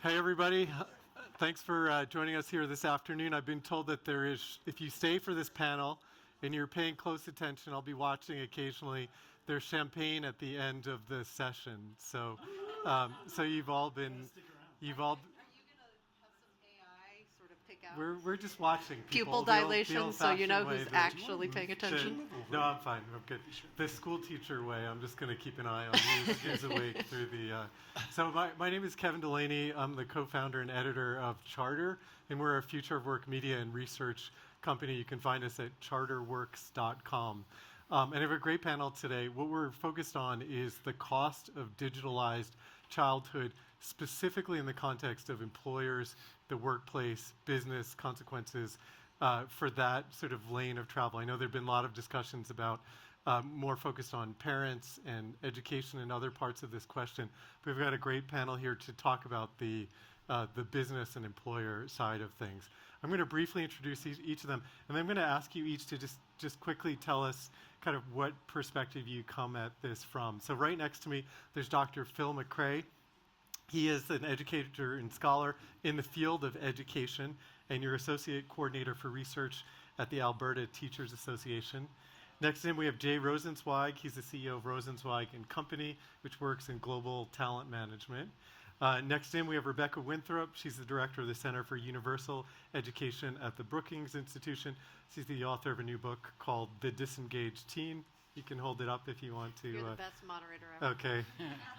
Hey, everybody. Thanks for joining us here this afternoon. I've been told that if you stay for this panel and you're paying close attention, I'll be watching occasionally. There's champagne at the end of the session. So you've all been, you've all. Sort of pick out We're just watching pupil people, dilation, so you know who's way actually paying attention. No, I'm fine. I'm good. The school teacher way, I'm just going to keep an eye on who's awake through the. So my name is Kevin Delaney. I'm the co-founder and editor of Charter, and we're a future of work media and research company. You can find us at charterworks.com. And I have a great panel today. What we're focused on is the cost of digitalized childhood, specifically in the context of employers, the workplace, business consequences for that sort of lane of travel. I know there have been a lot of discussions about more focused on parents and education and other parts of this question. But we've got a great panel here to talk about the business and employer side of things. I'm going to briefly introduce each of them, and then I'm going to ask you each to just quickly tell us kind of what perspective you come at this from. So right next to me, there's Dr. Phil McRae. He is an educator and scholar in the field of education, and you're associate coordinator for research at the Alberta Teachers Association. Next to him, we have Jay Rosenzweig. He's the CEO of Rosenzweig and Company, which works in global talent management. Next to him, we have Rebecca Winthrop. She's the director of the Center for Universal Education at the Brookings Institution. She's the author of a new book called The Disengaged Teen. You can hold it up if you want to. You're the best moderator ever. Okay,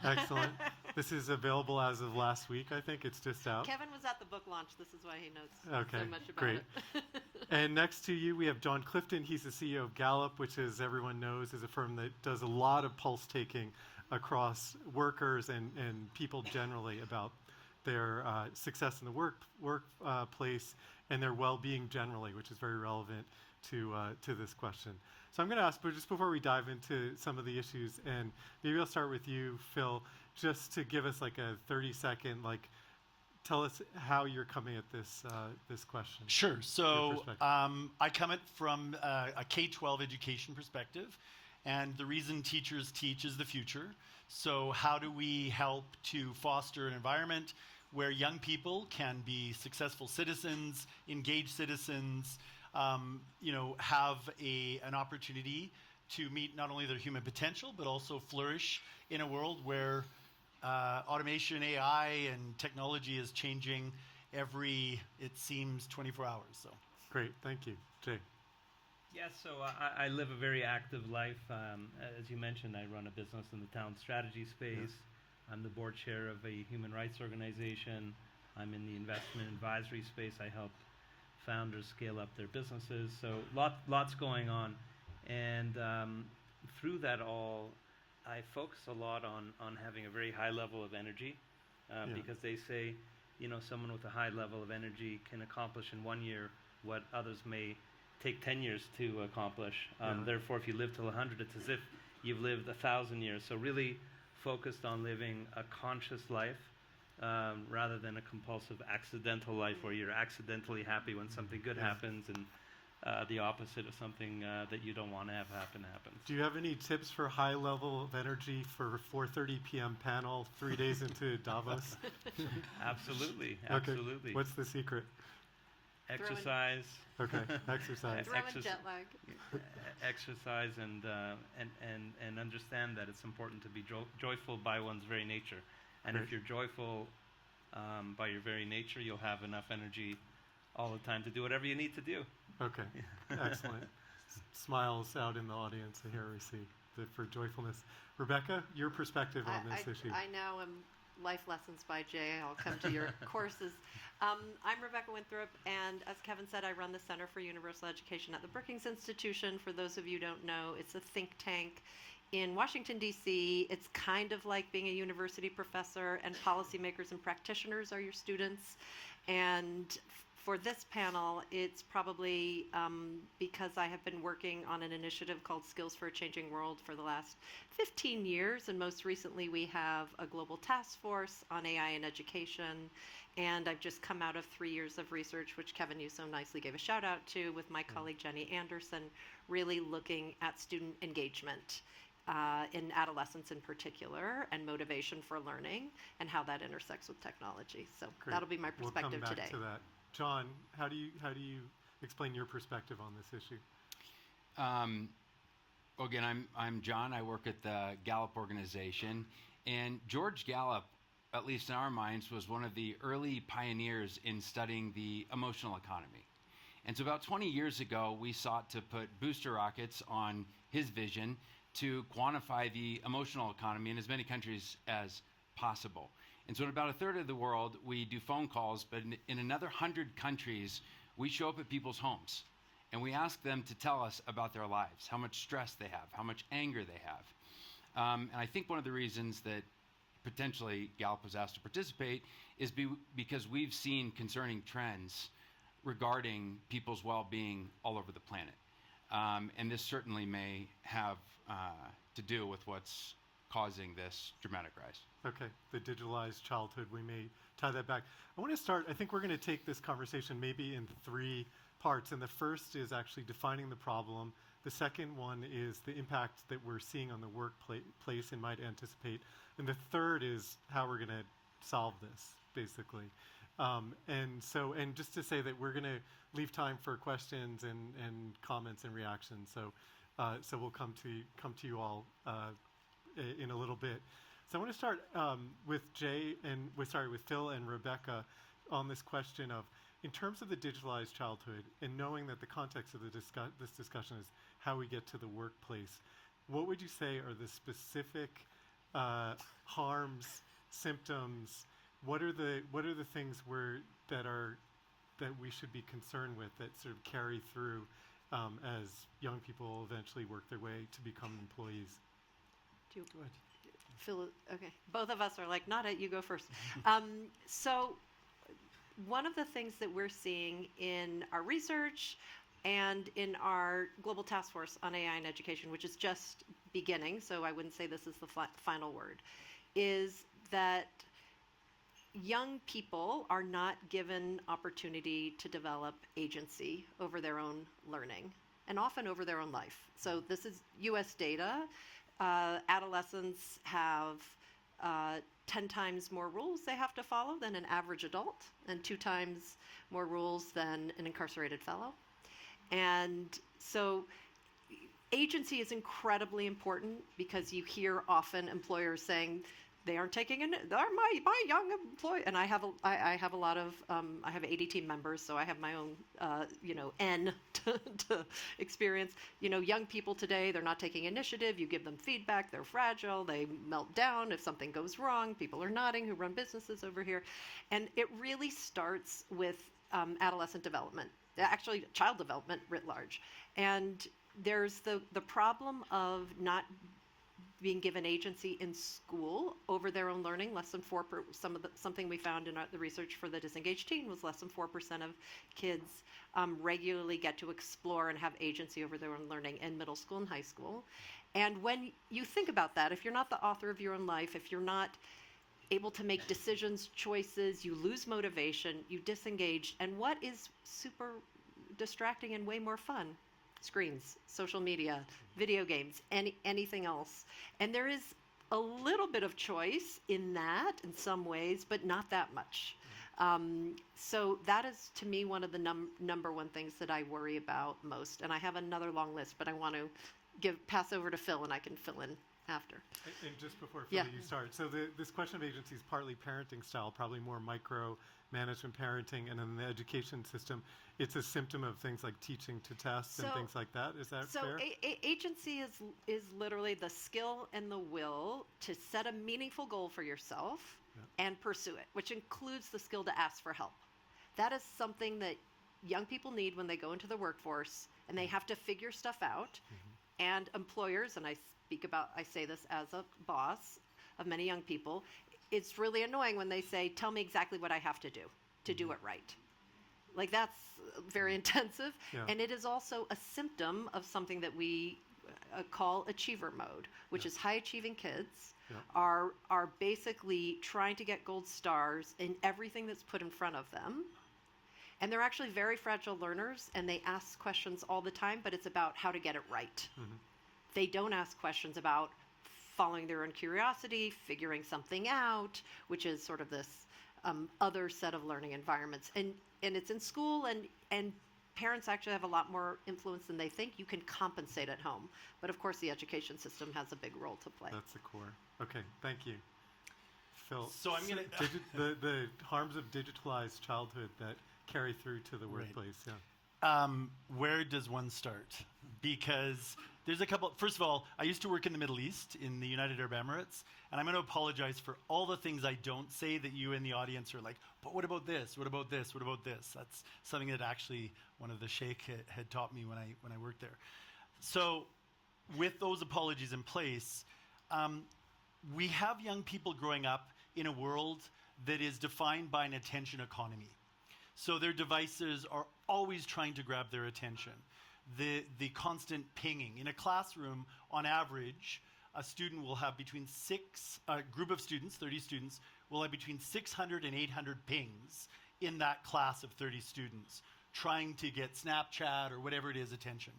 excellent. This is available as of last week, I think. It's just out. Kevin was at the book launch. This is why he knows so much about great. it. And next to you, we have Jon Clifton. He's the CEO of Gallup, which, as everyone knows, is a firm that does a lot of pulse taking across workers and people generally about their success in the workplace and their well-being generally, which is very relevant to this question. So I'm going to ask, but just before we dive into some of the issues, and maybe I'll start with you, Phil, just to give us like a 30-second, tell us how you're coming at this question. Sure. So I come at from a K-12 education perspective, and the reason teachers teach is the future. So how do we help to foster an environment where young people can be successful citizens, engaged citizens, have an opportunity to meet not only their human potential, but also flourish in a world where automation, AI, and technology is changing it seems, 24 hours. So great, thank you. Jay. Yes, so I live a very active life. As you mentioned, I run a business in the talent strategy space. Yes. I'm the board chair of a human rights organization. I'm in the investment advisory space. I help founders scale up their businesses. So lots going on. And through that all, I focus a lot on having a very high level of energy because they say, someone with a high level of energy can accomplish in 1 year what others may take 10 years to accomplish. Therefore, if you live till 100, it's as if you've lived 1,000 years. So really focused on living a conscious life rather than a compulsive accidental life where you're accidentally happy when something good happens and the opposite of something that you don't want to have happen happens. Do you have any tips for high level of energy for 4:30 p.m. panel 3 days into Davos? Absolutely. Okay. What's the secret? Exercise. Okay, exercise. Jet lag. Exercise and understand that it's important to be joyful by one's very nature. And if you're joyful by your very nature, you'll have enough energy all the time to do whatever you need to do. Okay, excellent. Smiles out in the audience here we see for joyfulness. Rebecca, your perspective on this issue. I now am Life Lessons by Jay. I'll come to your courses. I'm Rebecca Winthrop, and as Kevin said, I run the Center for Universal Education at the Brookings Institution. For those of you who don't know, it's a think tank in Washington, D.C. It's kind of like being a university professor, and policymakers and practitioners are your students. And for this panel, it's probably because I have been working on an initiative called Skills for a Changing World for the last 15 years, and most recently we have a global task force on AI in education, and I've just come out of 3 years of research, which Kevin, you so nicely gave a shout out to, with my colleague Jenny Anderson, really looking at student engagement in adolescence in particular, and motivation for learning, and how that intersects with technology. So Great. that'll be my perspective we'll come today. back to that. Jon, how do you explain your perspective on this issue? Well, again, I'm Jon. I work at the Gallup organization, and George Gallup, at least in our minds, was one of the early pioneers in studying the emotional economy. And so about 20 years ago, we sought to put booster rockets on his vision to quantify the emotional economy in as many countries as possible. And so in about a third of the world, we do phone calls, but in another 100 countries, we show up at people's homes. And we ask them to tell us about their lives, how much stress they have, how much anger they have. And I think one of the reasons that potentially Gallup was asked to participate is because we've seen concerning trends regarding people's well-being all over the planet. And this certainly may have to do with what's causing this dramatic rise. Okay, the digitalized childhood, we may tie that back. I want to start, I think we're going to take this conversation maybe in 3 parts. And the first is actually defining the problem. The second one is the impact that we're seeing on the workplace and might anticipate. And the third is how we're going to solve this, basically. And just to say that we're going to leave time for questions and comments and reactions. So we'll come to you all in a little bit. So I want to start with with Phil and Rebecca on this question of, in terms of the digitalized childhood, and knowing that the context of this discussion is how we get to the workplace, what would you say are the specific harms, symptoms? What are the things that we should be concerned with that sort of carry through as young people eventually work their way to become employees? Do you Go ahead. Phil, okay, both of us are like, not it, you go first. So one of the things that we're seeing in our research and in our global task force on AI in education, which is just beginning, so I wouldn't say this is the final word, is that young people are not given opportunity to develop agency over their own learning, and often over their own life. So this is US data. Adolescents have 10 times more rules they have to follow than an average adult, and 2 times more rules than an incarcerated fellow. And so agency is incredibly important, because you hear often employers saying they aren't taking in, they're my young employee. And I have a lot of, I have 80 team members, so I have my own, N to experience. Young people today, they're not taking initiative. You give them feedback, they're fragile, they melt down if something goes wrong. People are nodding who run businesses over here. And it really starts with adolescent development, actually child development writ large. And there's the problem of not being given agency in school over their own learning. Less than 4%. Something we found in the research for the disengaged teen was less than 4% of kids regularly get to explore and have agency over their own learning in middle school and high school. And when you think about that, if you're not the author of your own life, if you're not able to make decisions, choices, you lose motivation, you disengage. And what is super distracting and way more fun? Screens, social media, video games, anything else. And there is a little bit of choice in that in some ways, but not that much. So that is, to me, one of the number one things that I worry about most. And I have another long list, but I want to pass over to Phil, and I can fill in after. And just before, Phil, you start. So this question of agency is partly parenting style, probably more micro management parenting, and in the education system, it's a symptom of things like teaching to test and things like that. Is that fair? So agency is literally the skill and the will to set a meaningful goal for yourself and pursue it, which includes the skill to ask for help. That is something that young people need when they go into the workforce, and they have to figure stuff out. And employers, and I say this as a boss of many young people, it's really annoying when they say, tell me exactly what I have to do it right. Like, that's very intensive. And it is also a symptom of something that we call achiever mode, which is high achieving kids are basically trying to get gold stars in everything that's put in front of them. And they're actually very fragile learners, and they ask questions all the time, but it's about how to get it right. They don't ask questions about following their own curiosity, figuring something out, which is sort of this other set of learning environments. And it's in school, and parents actually have a lot more influence than they think. You can compensate at home. But of course, the education system has a big role to play. That's the core. Okay, thank you. Phil, So I'm going to... the harms of digitalized childhood that carry through to the workplace, yeah. Where does one start? Because there's a couple. First of all, I used to work in the Middle East, in the United Arab Emirates, and I'm going to apologize for all the things I don't say that you in the audience are like, but what about this? What about this? What about this? That's something that actually one of the sheikh had taught me when I worked there. So with those apologies in place, we have young people growing up in a world that is defined by an attention economy. So their devices are always trying to grab their attention. The constant pinging. In a classroom, on average, a student will have a group of students, 30 students, will have between 600 and 800 pings in that class of 30 students, trying to get Snapchat or whatever it is attention.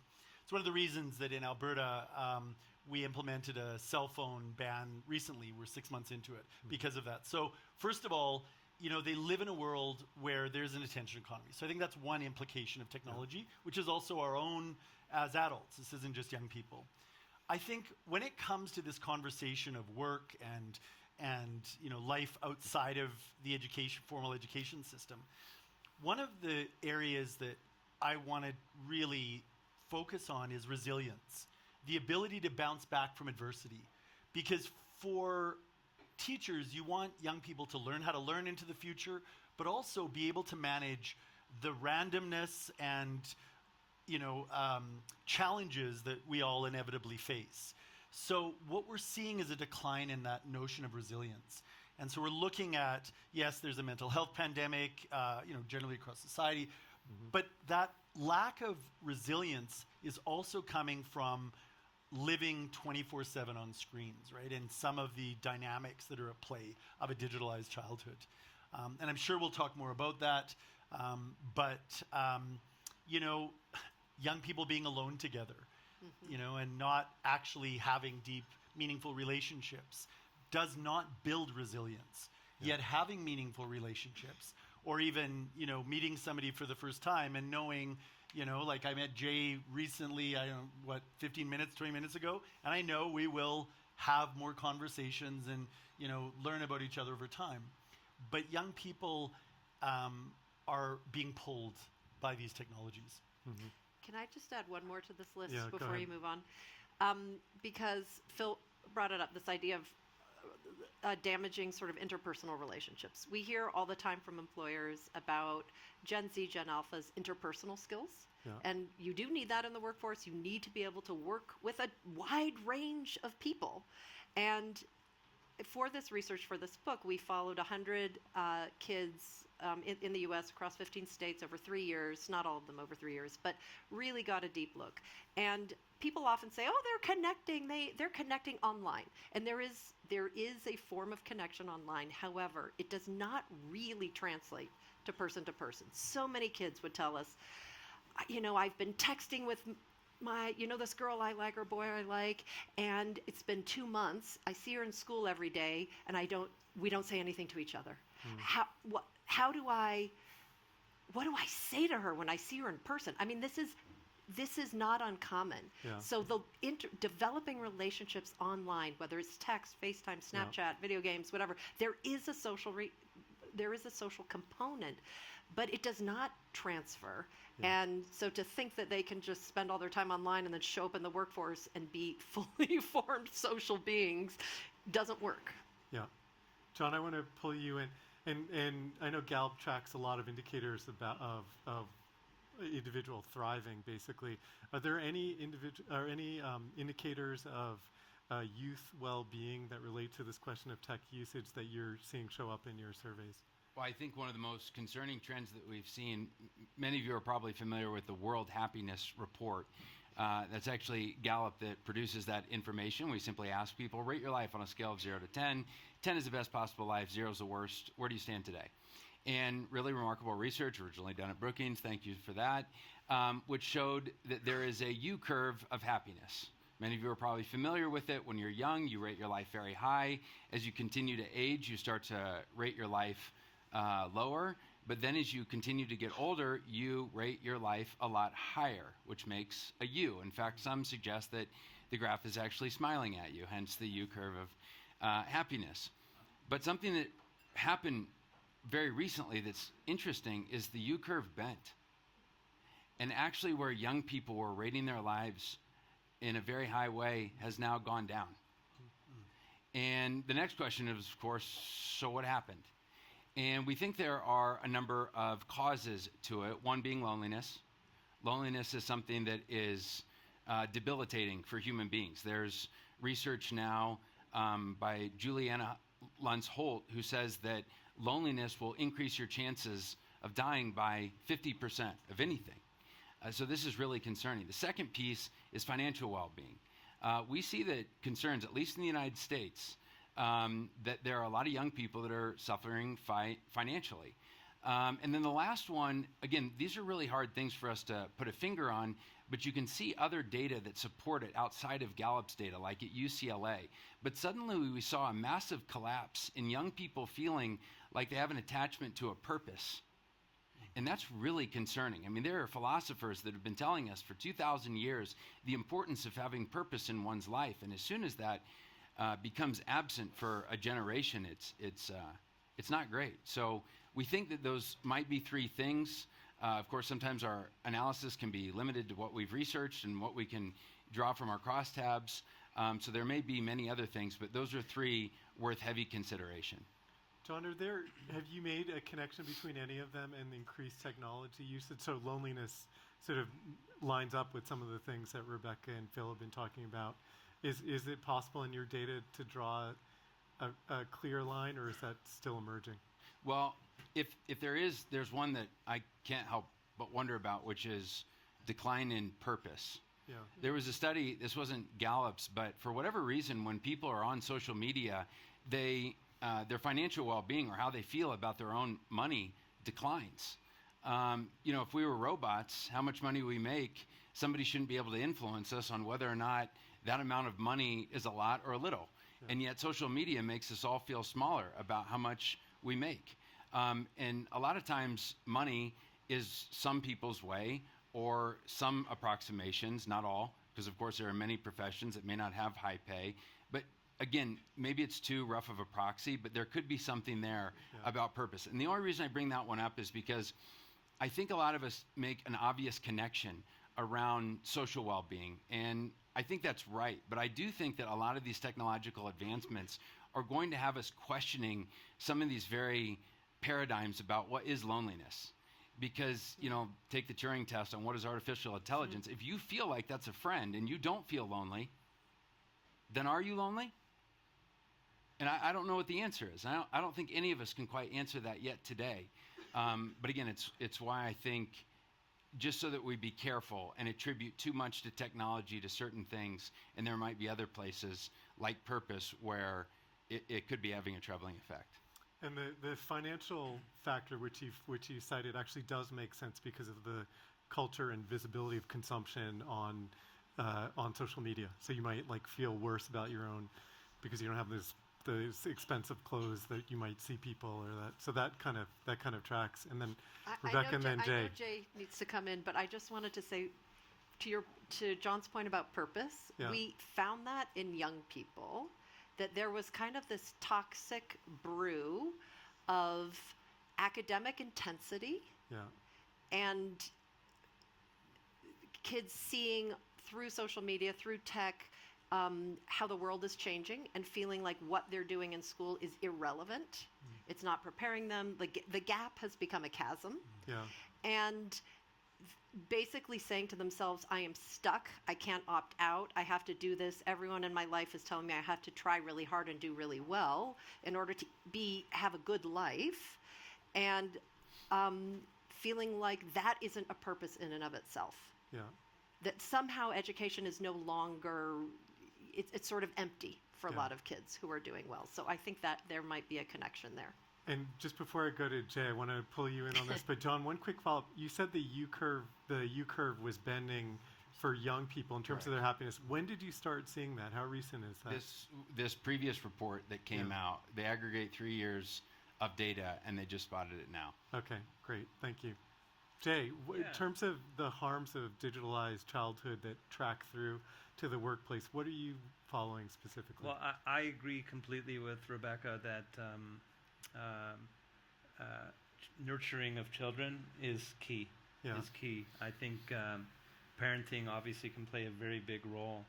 It's one of the reasons that in Alberta, we implemented a cell phone ban recently. We're 6 months into it because of that. So first of all, they live in a world where there's an attention economy. So I think that's one implication of technology, which is also our own as adults. This isn't just young people. I think when it comes to this conversation of work and life outside of the formal education system, one of the areas that I want to really focus on is resilience, the ability to bounce back from adversity. Because for teachers, you want young people to learn how to learn into the future, but also be able to manage the randomness and challenges that we all inevitably face. So what we're seeing is a decline in that notion of resilience. And so we're looking at, yes, there's a mental health pandemic, generally across society, but that lack of resilience is also coming from living 24/7 on screens, right? And some of the dynamics that are at play of a digitalized childhood. And I'm sure we'll talk more about that. Young people being alone together, and not actually having deep, meaningful relationships does not build resilience. Yet having meaningful relationships, or even, meeting somebody for the first time and knowing, like I met Jay recently, 15 minutes, 20 minutes ago, and I know we will have more conversations and, learn about each other over time. But young people are being pulled by these technologies. Mm-hmm. Can I just add one more to this list Yeah, before you move on? Because Phil brought it up, this idea of damaging sort of interpersonal relationships. We hear all the time from employers about Gen Z, Gen Alpha's interpersonal skills. Yeah. And you do need that in the workforce. You need to be able to work with a wide range of people. And for this research, for this book, we followed 100 kids in the U.S. across 15 states over 3 years, not all of them over 3 years, but really got a deep look. And people often say, oh, they're connecting. They're connecting online. And there is a form of connection online. However, it does not really translate to person. So many kids would tell us, I've been texting with my, this girl I like or boy I like, and it's been 2 months. I see her in school every day, and we don't say anything to each other. What do I say to her when I see her in person? I mean, this is not uncommon. Yeah. So developing relationships online, whether it's text, FaceTime, Snapchat, video games, whatever, there is a social component, but it does not transfer. Yeah. And so to think that they can just spend all their time online and then show up in the workforce and be fully formed social beings doesn't work. Yeah. Jon, I want to pull you in. And I know Gallup tracks a lot of indicators of individual thriving, basically. Are there any indicators of youth well-being that relate to this question of tech usage that you're seeing show up in your surveys? Well, I think one of the most concerning trends that we've seen, many of you are probably familiar with the World Happiness Report. That's actually Gallup that produces that information. We simply ask people, rate your life on a scale of 0 to 10. 10 is the best possible life, 0 is the worst. Where do you stand today? And really remarkable research, originally done at Brookings, thank you for that, which showed that there is a U-curve of happiness. Many of you are probably familiar with it. When you're young, you rate your life very high. As you continue to age, you start to rate your life lower. But then as you continue to get older, you rate your life a lot higher, which makes a U. In fact, some suggest that the graph is actually smiling at you, hence the U curve of happiness. But something that happened very recently that's interesting is the U curve bent. And actually where young people were rating their lives in a very high way has now gone down. And the next question is, of course, so what happened? And we think there are a number of causes to it, one being loneliness. Loneliness is something that is debilitating for human beings. There's research now by Juliana Luntz-Holt who says that loneliness will increase your chances of dying by 50% of anything. So this is really concerning. The second piece is financial well-being. We see that concerns, at least in the United States, that there are a lot of young people that are suffering financially. And then the last one, again, these are really hard things for us to put a finger on, but you can see other data that support it outside of Gallup's data, like at UCLA. But suddenly we saw a massive collapse in young people feeling like they have an attachment to a purpose. And that's really concerning. I mean, there are philosophers that have been telling us for 2,000 years the importance of having purpose in one's life. And as soon as that becomes absent for a generation, it's not great. So we think that those might be three things. Of course, sometimes our analysis can be limited to what we've researched and what we can draw from our crosstabs. So there may be many other things, but those are three worth heavy consideration. Jon, have you made a connection between any of them and the increased technology usage? So loneliness sort of lines up with some of the things that Rebecca and Phil have been talking about. Is it possible in your data to draw a clear line, or is that still emerging? Well, if there's one that I can't help but wonder about, which is decline in purpose. Yeah. There was a study, this wasn't Gallup's, but for whatever reason, when people are on social media, their financial well-being or how they feel about their own money declines. If we were robots, how much money we make, somebody shouldn't be able to influence us on whether or not that amount of money is a lot or a little. Yeah. And yet social media makes us all feel smaller about how much we make. And a lot of times money is some people's way or some approximations, not all, because of course there are many professions that may not have high pay. But again, maybe it's too rough of a proxy, but there could be something there about purpose. And the only reason I bring that one up is because I think a lot of us make an obvious connection around social well-being. And I think that's right. But I do think that a lot of these technological advancements are going to have us questioning some of these very paradigms about what is loneliness. Because, take the Turing test on what is artificial intelligence. If you feel like that's a friend and you don't feel lonely, then are you lonely? And I don't know what the answer is. I don't think any of us can quite answer that yet today. But again, it's why I think just so that we be careful and attribute too much to technology to certain things, and there might be other places like purpose where it could be having a troubling effect. And the financial factor which you cited actually does make sense because of the culture and visibility of consumption on social media. So you might feel worse about your own because you don't have those expensive clothes that you might see people or that. So that kind of tracks. And then Rebecca and then Jay. I know Jay needs to come in, but I just wanted to say to Jon's point about purpose, we found that in young people that there was kind of this toxic brew of academic intensity and kids seeing through social media, through tech, how the world is changing and feeling like what they're doing in school is irrelevant. It's not preparing them. The gap has become a chasm. Yeah. And basically saying to themselves, I am stuck. I can't opt out. I have to do this. Everyone in my life is telling me I have to try really hard and do really well in order to have a good life. And feeling like that isn't a purpose in and of itself. Yeah. That somehow education is no longer, it's sort of empty for a lot of kids who are doing well. So I think that there might be a connection there. And just before I go to Jay, I want to pull you in on this. But Jon, one quick follow-up. You said the U curve was bending for young people in terms of their happiness. When did you start seeing that? How recent is that? This previous report that came out, they aggregate 3 years of data, and they just spotted it now. Okay, great. Thank you. Jay, in terms of the harms of digitalized childhood that track through to the workplace, what are you following specifically? Well, I agree completely with Rebecca that nurturing of children is key. Is key. I think parenting obviously can play a very big role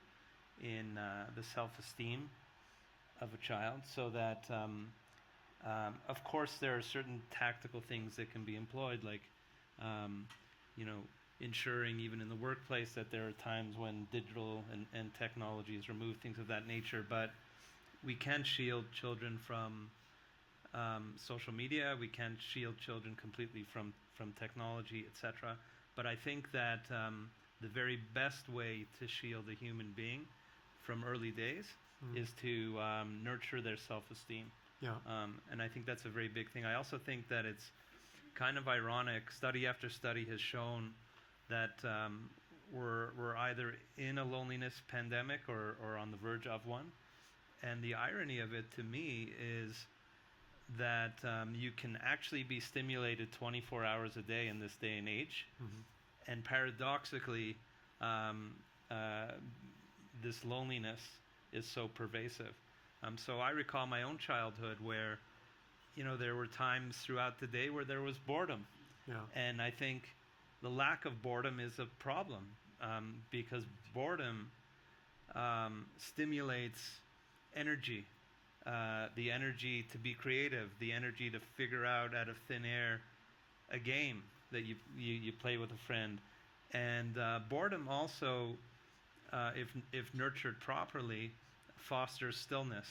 in the self-esteem of a child, so that of course there are certain tactical things that can be employed, like ensuring even in the workplace that there are times when digital and technology is removed, things of that nature. But we can shield children from social media. We can shield children completely from technology, etc. But I think that the very best way to shield a human being from early days is to nurture their self-esteem. And I think that's a very big thing. I also think that it's kind of ironic. Study after study has shown that we're either in a loneliness pandemic or on the verge of one. And the irony of it to me is that you can actually be stimulated 24 hours a day in this day and age. And paradoxically, this loneliness is so pervasive. So I recall my own childhood where, there were times throughout the day where there was boredom. And I think the lack of boredom is a problem, because boredom stimulates energy, the energy to be creative, the energy to figure out of thin air a game that you play with a friend. And boredom also, if nurtured properly, fosters stillness.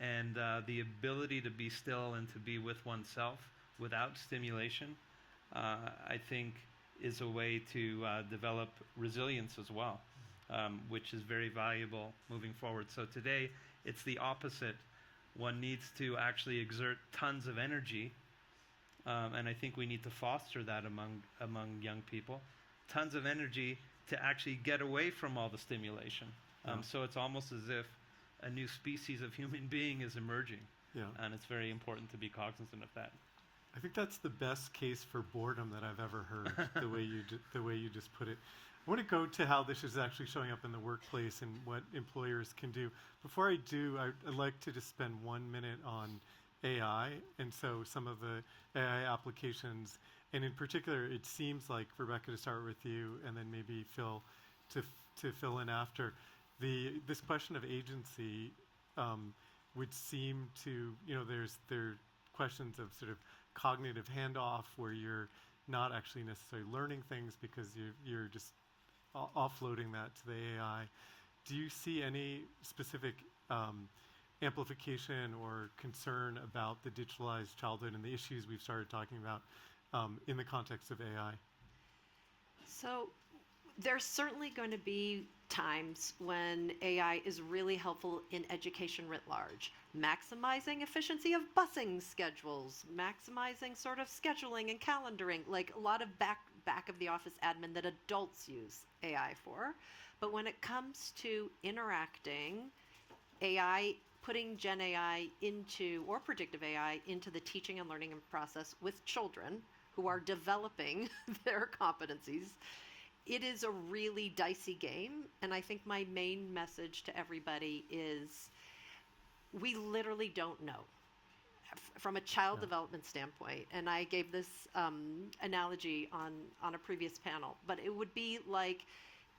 And the ability to be still and to be with oneself without stimulation, I think, is a way to develop resilience as well, which is very valuable moving forward. So today, it's the opposite. One needs to actually exert tons of energy, and I think we need to foster that among young people. Tons of energy to actually get away from all the stimulation. So it's almost as if a new species of human being is emerging. And it's very important to be cognizant of that. I think that's the best case for boredom that I've ever heard, the way you just put it. I want to go to how this is actually showing up in the workplace and what employers can do. Before I do, I'd like to just spend 1 minute on AI, and so some of the AI applications, and in particular, it seems like, Rebecca, to start with you, and then maybe Phil to fill in after. This question of agency would seem to, there are questions of sort of cognitive handoff where you're not actually necessarily learning things because you're just offloading that to the AI. Do you see any specific amplification or concern about the digitalized childhood and the issues we've started talking about in the context of AI? So there's certainly going to be times when AI is really helpful in education writ large, maximizing efficiency of busing schedules, maximizing sort of scheduling and calendaring, like a lot of back of the office admin that adults use AI for. But when it comes to interacting, AI, putting Gen AI into, or predictive AI, into the teaching and learning process with children who are developing their competencies, it is a really dicey game. And I think my main message to everybody is we literally don't know from a child development standpoint. And I gave this analogy on a previous panel, but it would be like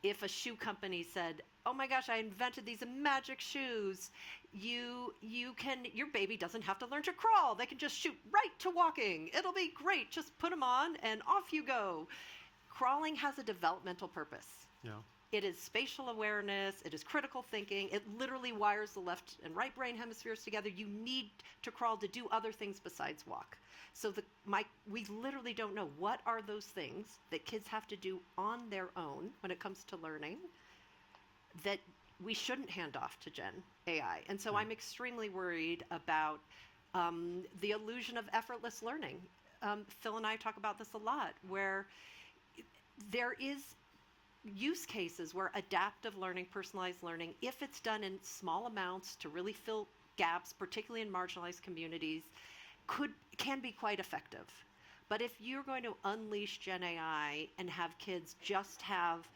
if a shoe company said, oh my gosh, I invented these magic shoes. Your baby doesn't have to learn to crawl. They can just shoot right to walking. It'll be great. Just put them on and off you go. Crawling has a developmental purpose. It is spatial awareness. It is critical thinking. It literally wires the left and right brain hemispheres together. You need to crawl to do other things besides walk. So we literally don't know what are those things that kids have to do on their own when it comes to learning that we shouldn't hand off to Gen AI. And so I'm extremely worried about the illusion of effortless learning. Phil and I talk about this a lot, where there is use cases where adaptive learning, personalized learning, if it's done in small amounts to really fill gaps, particularly in marginalized communities, can be quite effective. But if you're going to unleash Gen AI and have kids just have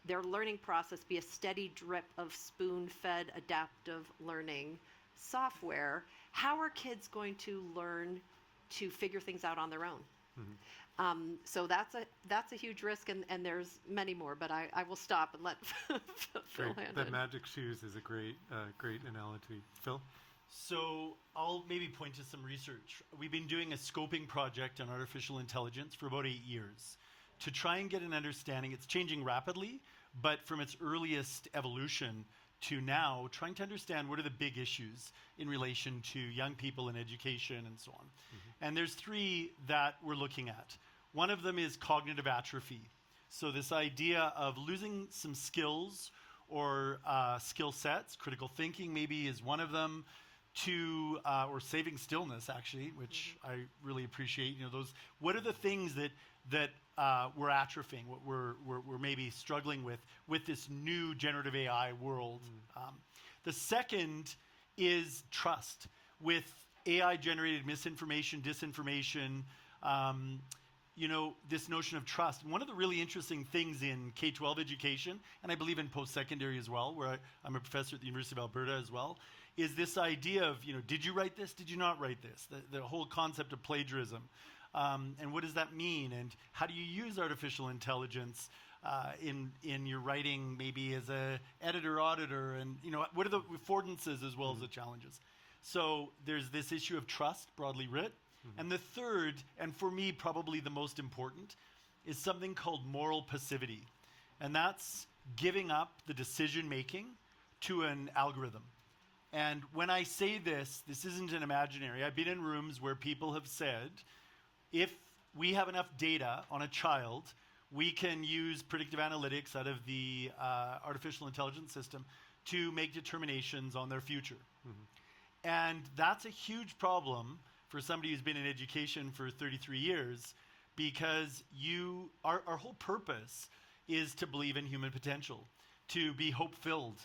their learning process be a steady drip of spoon-fed adaptive learning software, how are kids going to learn to figure things out on their own? So that's a huge risk, and there's many more. But I will stop and let Phil handle it. The magic shoes is a great analogy. Phil? So I'll maybe point to some research. We've been doing a scoping project on artificial intelligence for about 8 years to try and get an understanding. It's changing rapidly, but from its earliest evolution to now, trying to understand what are the big issues in relation to young people in education and so on. And there's 3 that we're looking at. One of them is cognitive atrophy. So this idea of losing some skills or skill sets, critical thinking maybe is one of them, to or saving stillness actually, which I really appreciate. You know, those. What are the things that we're atrophying? What we're maybe struggling with this new generative AI world. The second is trust. With AI-generated misinformation, disinformation, you know, this notion of trust. One of the really interesting things in K-12 education, and I believe in post-secondary as well, where I'm a professor at the University of Alberta as well, is this idea of, you know, did you write this? Did you not write this? The whole concept of plagiarism. And what does that mean? And how do you use artificial intelligence in your writing, maybe as a editor, auditor, and, you know, what are the affordances as well as the challenges? So there's this issue of trust, broadly writ. And the third, and for me probably the most important, is something called moral passivity. And that's giving up the decision making to an algorithm. And when I say this isn't an imaginary. I've been in rooms where people have said, if we have enough data on a child, we can use predictive analytics out of the artificial intelligence system to make determinations on their future. And that's a huge problem for somebody who's been in education for 33 years, because our whole purpose is to believe in human potential, to be hope-filled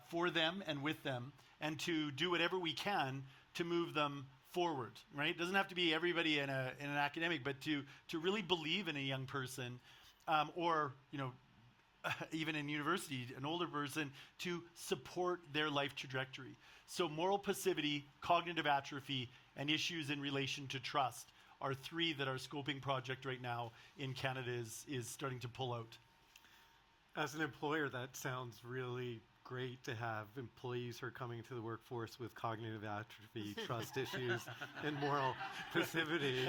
for them and with them, and to do whatever we can to move them forward, right? It doesn't have to be everybody in an academic, but to really believe in a young person, or, you know, even in university, an older person, to support their life trajectory. So moral passivity, cognitive atrophy, and issues in relation to trust are 3 that our scoping project right now in Canada is starting to pull out. As an employer, that sounds really great to have employees who are coming to the workforce with cognitive atrophy, trust issues, and moral passivity.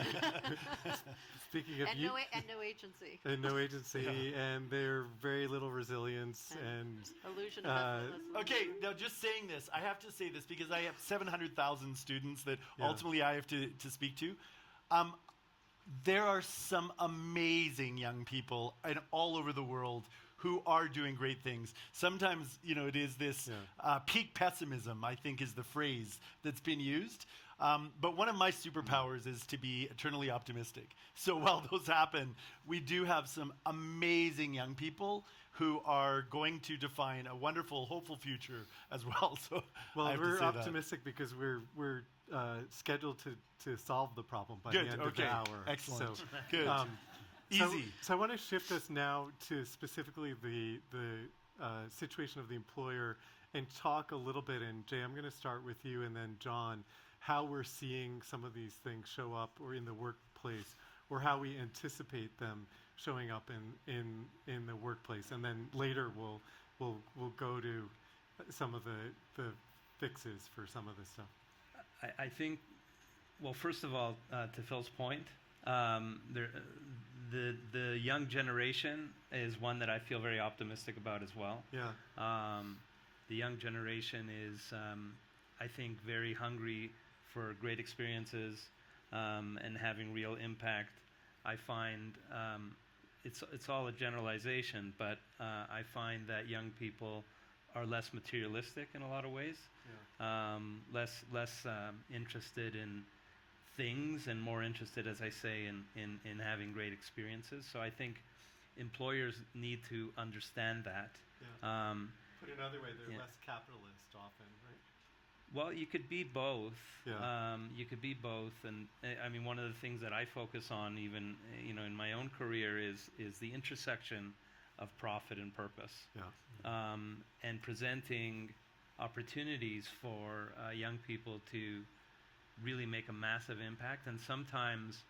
Speaking of and no agency. And no agency, and they're very little resilience and illusion of effortlessness. Okay, now just saying this, I have to say this because I have 700,000 students that ultimately I have to speak to. There are some amazing young people all over the world who are doing great things. Sometimes, you know, it is this peak pessimism, I think is the phrase that's been used. But one of my superpowers is to be eternally optimistic. So while those happen, we do have some amazing young people who are going to define a wonderful, hopeful future as well. So we're optimistic because we're scheduled to solve the problem by the end of the hour. Excellent. So, good. Easy. So I want to shift us now to specifically the situation of the employer and talk a little bit. And Jay, I'm going to start with you, and then Jon, how we're seeing some of these things show up or in the workplace, or how we anticipate them showing up in the workplace, and then later we'll go to some of the fixes for some of this stuff. I think, well, first of all, to Phil's point, the young generation is one that I feel very optimistic about as well. Yeah. The young generation is, I think, very hungry for great experiences and having real impact. I find it's all a generalization, but I find that young people are less materialistic in a lot of ways, less interested in things and more interested, as I say, in having great experiences. So I think employers need to understand that. Yeah. Put another way, they're Yeah. less capitalist often, right? Well, you could be both. Yeah. You could be both, and I mean, one of the things that I focus on, even in my own career, is the intersection of profit and purpose, Yeah. and presenting opportunities for young people to really make a massive impact. And sometimes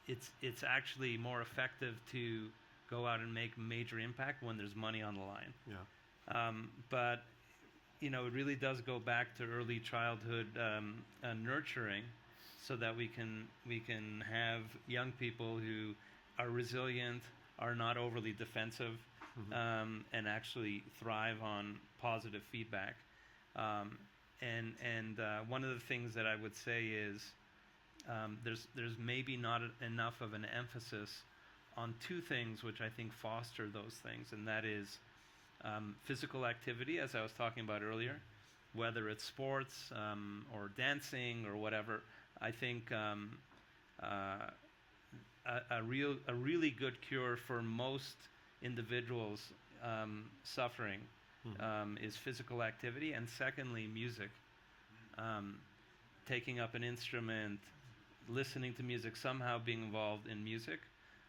it's actually more effective to go out and make major impact when there's money on the line. Yeah. But it really does go back to early childhood nurturing, so that we can have young people who are resilient, are not overly defensive, and actually thrive on positive feedback. And one of the things that I would say is there's maybe not enough of an emphasis on two things which I think foster those things, and that is physical activity, as I was talking about earlier, whether it's sports or dancing or whatever. I think a really good cure for most individuals suffering is physical activity, and secondly, music. Taking up an instrument, listening to music, somehow being involved in music.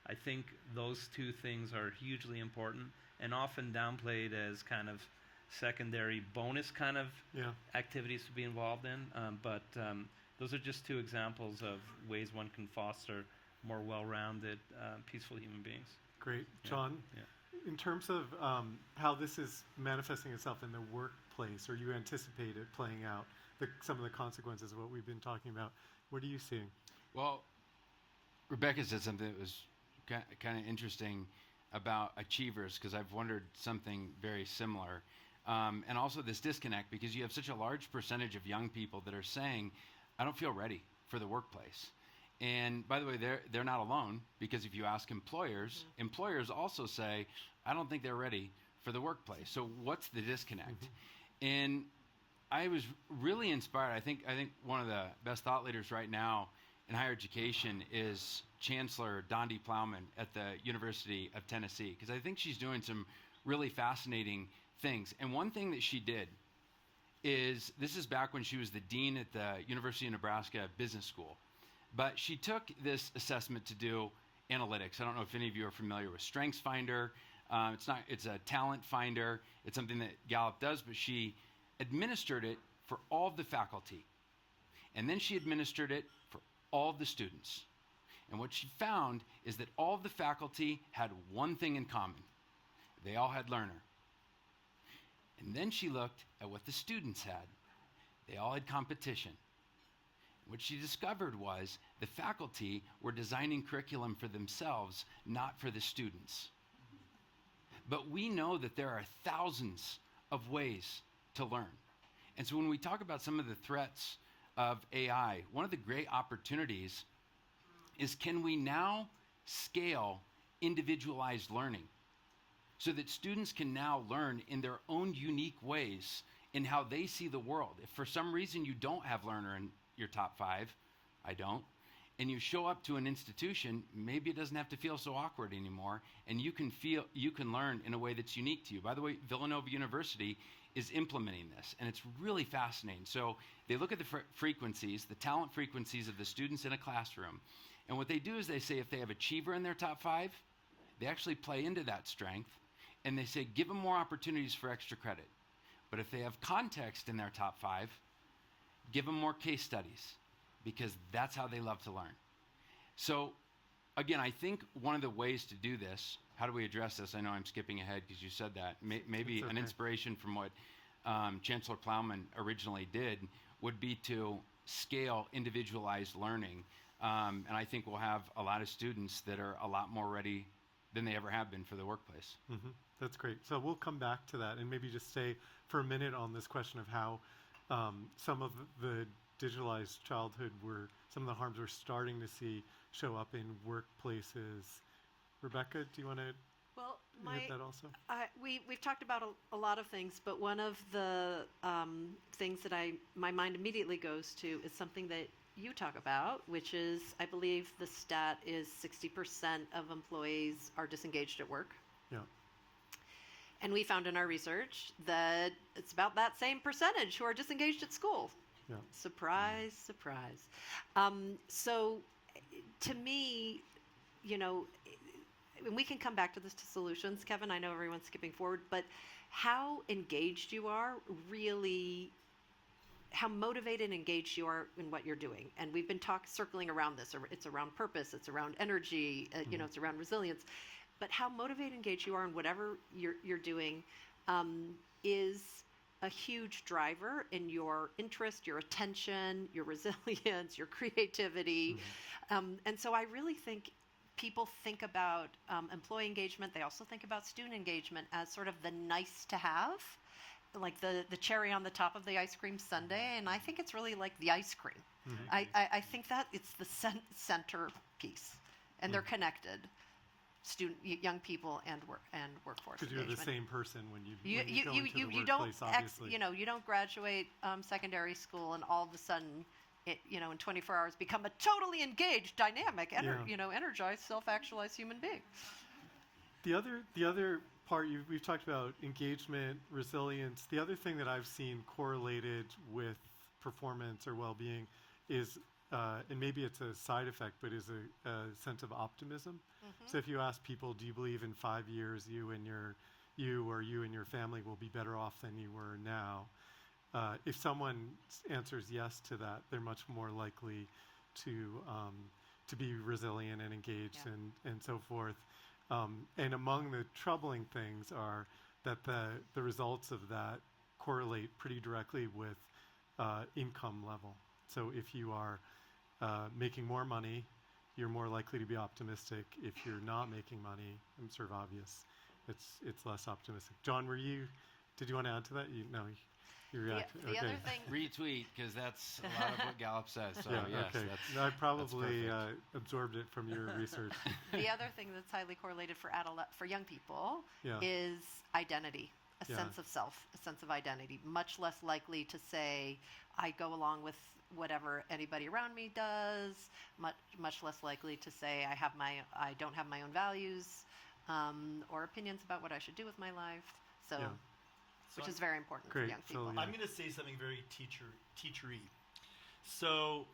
I think those two things are hugely important and often downplayed as kind of secondary bonus kind of activities to be involved in. But those are just two examples of ways one can foster more well-rounded, peaceful human beings. Great. Yeah. Jon, Yeah. in terms of how this is manifesting itself in the workplace, or you anticipate it playing out, some of the consequences of what we've been talking about, what are you seeing? Well, Rebecca said something that was kind of interesting about achievers, because I've wondered something very similar. And also this disconnect, because you have such a large percentage of young people that are saying, I don't feel ready for the workplace. And by the way, they're not alone, because if you ask employers, employers also say, I don't think they're ready for the workplace. So what's the disconnect? And I was really inspired. I think one of the best thought leaders right now in higher education is Chancellor Dondi Plowman at the University of Tennessee, because I think she's doing some really fascinating things. And one thing that she did is, this is back when she was the dean at the University of Nebraska Business School, but she took this assessment to do analytics. I don't know if any of you are familiar with StrengthsFinder. It's a talent finder. It's something that Gallup does, but she administered it for all of the faculty. And then she administered it for all of the students. And what she found is that all of the faculty had one thing in common. They all had learner. And then she looked at what the students had. They all had competition. What she discovered was the faculty were designing curriculum for themselves, not for the students. But we know that there are thousands of ways to learn. And so when we talk about some of the threats of AI, one of the great opportunities is, can we now scale individualized learning so that students can now learn in their own unique ways in how they see the world? If for some reason you don't have learner in your top 5, I don't, and you show up to an institution, maybe it doesn't have to feel so awkward anymore, and you can learn in a way that's unique to you. By the way, Villanova University is implementing this, and it's really fascinating. So they look at the frequencies, the talent frequencies of the students in a classroom, and what they do is they say if they have achiever in their top 5, they actually play into that strength, and they say give them more opportunities for extra credit. But if they have context in their top 5, give them more case studies, because that's how they love to learn. So again, I think one of the ways to do this, how do we address this? I know I'm skipping ahead because you said that. Maybe an inspiration from what Chancellor Plowman originally did would be to scale individualized learning. And I think we'll have a lot of students that are a lot more ready than they ever have been for the workplace. That's great. So we'll come back to that and maybe just stay for a minute on this question of how some of the digitalized childhood some of the harms we're starting to see show up in workplaces. Rebecca, do you want to hit that also? We've talked about a lot of things, but one of the things that my mind immediately goes to is something that you talk about, which is, I believe the stat is 60% of employees are disengaged at work. Yeah. And we found in our research that it's about that same percentage who are disengaged at school. Yeah. Surprise, surprise. So to me, you know, and we can come back to this to solutions, Kevin. I know everyone's skipping forward, but how engaged you are really, how motivated and engaged you are in what you're doing. And we've been circling around this. It's around purpose, it's around energy, you know, it's around resilience. But how motivated and engaged you are in whatever you're doing is a huge driver in your interest, your attention, your resilience, your creativity. And so I really think people think about employee engagement. They also think about student engagement as sort of the nice to have, like the cherry on the top of the ice cream sundae. And I think it's really like the ice cream. I think that it's the center piece, and they're connected. Young people and workforce Because you're engagement. the same person when you go into the you don't workplace, obviously. you don't graduate secondary school and all of a sudden in 24 hours become a totally engaged, dynamic, energized, self-actualized human being. The other part we've talked about engagement, resilience. The other thing that I've seen correlated with performance or well-being is, and maybe it's a side effect, but is a sense of optimism. So if you ask people, do you believe in 5 years you and your family will be better off than you were now? If someone answers yes to that, they're much more likely to be resilient and engaged and so forth. And among the troubling things are that the results of that correlate pretty directly with income level. So if you are making more money, you're more likely to be optimistic. If you're not making money, it's sort of obvious, it's less optimistic. John, did you want to add to that? No, you reacted. The other thing, Retweet, because that's a lot of what Gallup says. So yes, okay. I probably absorbed it from your research. the other thing that's highly correlated for young people is identity, a sense of self, a sense of identity. Much less likely to say, I go along with whatever anybody around me does. Much less likely to say I don't have my own values or opinions about what I should do with my life. So which is very important for young people. I'm going to say something very teachery. So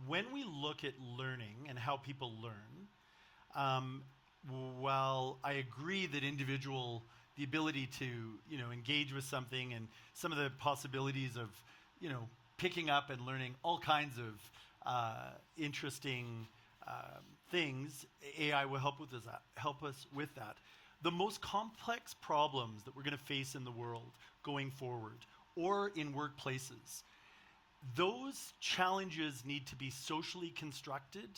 when we look at learning and how people learn, while I agree that the ability to engage with something and some of the possibilities of picking up and learning all kinds of interesting things, AI will help us with that. The most complex problems that we're going to face in the world going forward or in workplaces, those challenges need to be socially constructed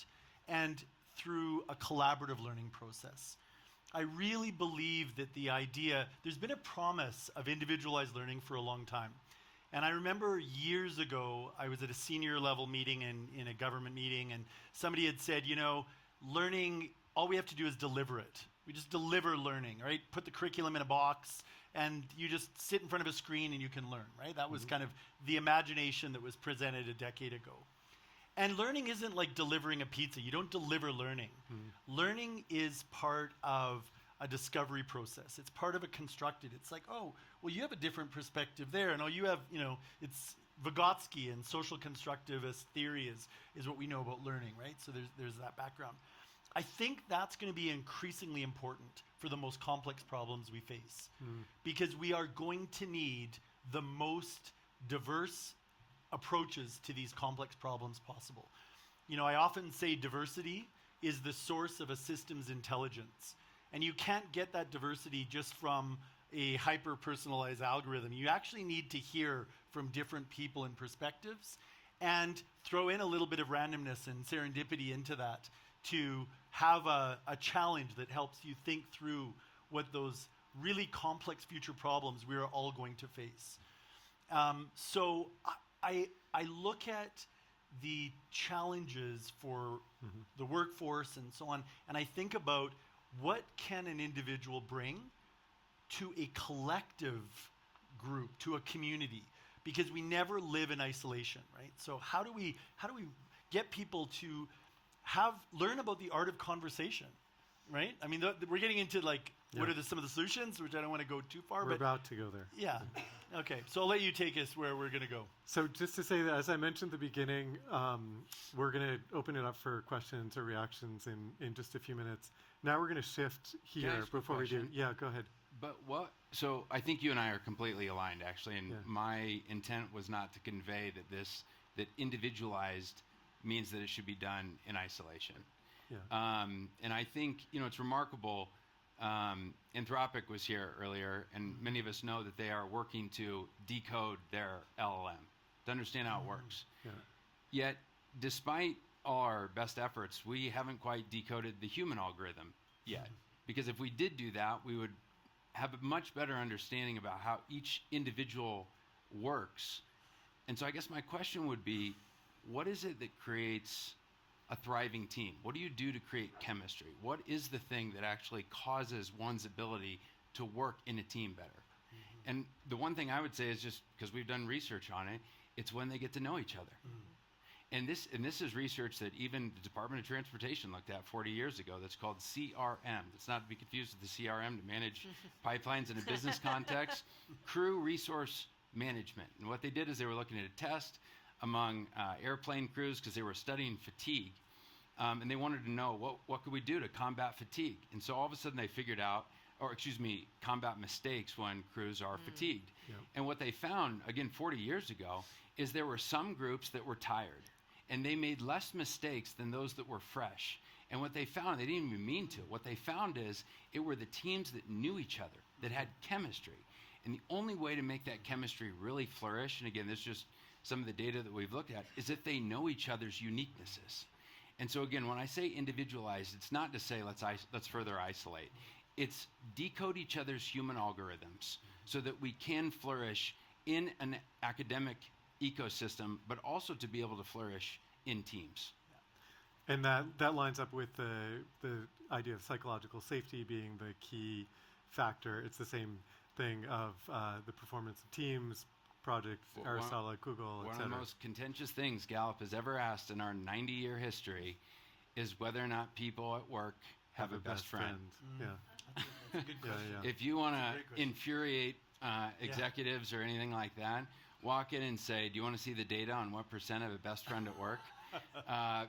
and through a collaborative learning process. I really believe that there's been a promise of individualized learning for a long time. And I remember years ago, I was at a senior level meeting in a government meeting, and somebody had said, learning, all we have to do is deliver it. We just deliver learning, right? Put the curriculum in a box, and you just sit in front of a screen and you can learn, right? That was kind of the imagination that was presented a decade ago. And learning isn't like delivering a pizza. You don't deliver learning. Learning is part of a discovery process. It's part of a constructed. It's like, oh, well, you have a different perspective there. And you have, it's Vygotsky and social constructivist theory is what we know about learning, right? So there's that background. I think that's going to be increasingly important for the most complex problems we face because we are going to need the most diverse approaches to these complex problems possible. I often say diversity is the source of a system's intelligence. And you can't get that diversity just from a hyper-personalized algorithm. You actually need to hear from different people and perspectives and throw in a little bit of randomness and serendipity into that to have a challenge that helps you think through what those really complex future problems we are all going to face. So I look at the challenges for the workforce and so on, and I think about what can an individual bring to a collective group, to a community? because we never live in isolation, right? So how do we get people to learn about the art of conversation, right? I mean, we're getting into like, what are some of the solutions, which I don't want to go too far. We're about to go there. Yeah. Okay. So I'll let you take us where we're going to go. So just to say that, as I mentioned at the beginning, we're going to open it up for questions or reactions in just a few minutes. Now we're going to shift here before we do. Yeah, go ahead. But so I think you and I are completely aligned, actually, and my intent was not to convey that individualized means that it should be done in isolation. Yeah. And I think, it's remarkable. Anthropic was here earlier, and many of us know that they are working to decode their LLM to understand how it works. Yeah. Yet, despite all our best efforts, we haven't quite decoded the human algorithm yet. Because if we did do that, we would have a much better understanding about how each individual works. And so I guess my question would be, what is it that creates a thriving team? What do you do to create chemistry? What is the thing that actually causes one's ability to work in a team better? And the one thing I would say is, just because we've done research on it, it's when they get to know each other. And this is research that even the Department of Transportation looked at 40 years ago. That's called CRM. It's not to be confused with the CRM to manage pipelines in a business context. Crew resource management. And what they did is they were looking at a test among airplane crews because they were studying fatigue. And they wanted to know what could we do to combat fatigue. And so all of a sudden they figured out, combat mistakes when crews are fatigued. Yep. And what they found, again, 40 years ago, is there were some groups that were tired. And they made less mistakes than those that were fresh. And what they found, they didn't even mean to, what they found is it were the teams that knew each other, that had chemistry. And the only way to make that chemistry really flourish, and again, this is just some of the data that we've looked at, is if they know each other's uniquenesses. And so again, when I say individualized, it's not to say let's further isolate. It's decode each other's human algorithms so that we can flourish in an academic ecosystem, but also to be able to flourish in teams. And that lines up with the idea of psychological safety being the key factor. It's the same thing of the performance of teams, Project Aristotle, Google, et cetera. One of the most contentious things Gallup has ever asked in our 90-year history is whether or not people at work have a best friend. Yeah. That's a good question. If you want to infuriate executives or anything like that, walk in and say, do you want to see the data on what % have a best friend at work?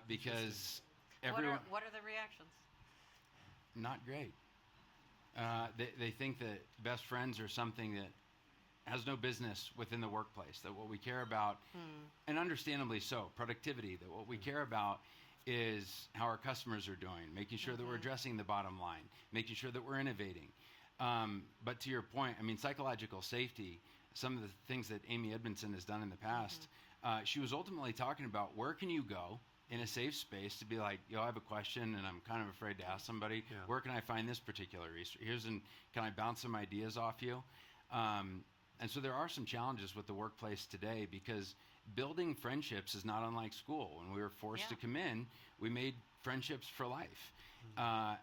Because everyone... What are the reactions? Not great. They think that best friends are something that has no business within the workplace, that what we care about, and understandably so, productivity, that what we care about is how our customers are doing, making sure that we're addressing the bottom line, making sure that we're innovating. But to your point, I mean, psychological safety, some of the things that Amy Edmondson has done in the past, she was ultimately talking about where can you go in a safe space to be like, I have a question and I'm kind of afraid to ask somebody. Yeah. Where can I find this particular research? Can I bounce some ideas off you? And so there are some challenges with the workplace today because building friendships is not unlike school. When we were forced to come in, we made friendships for life.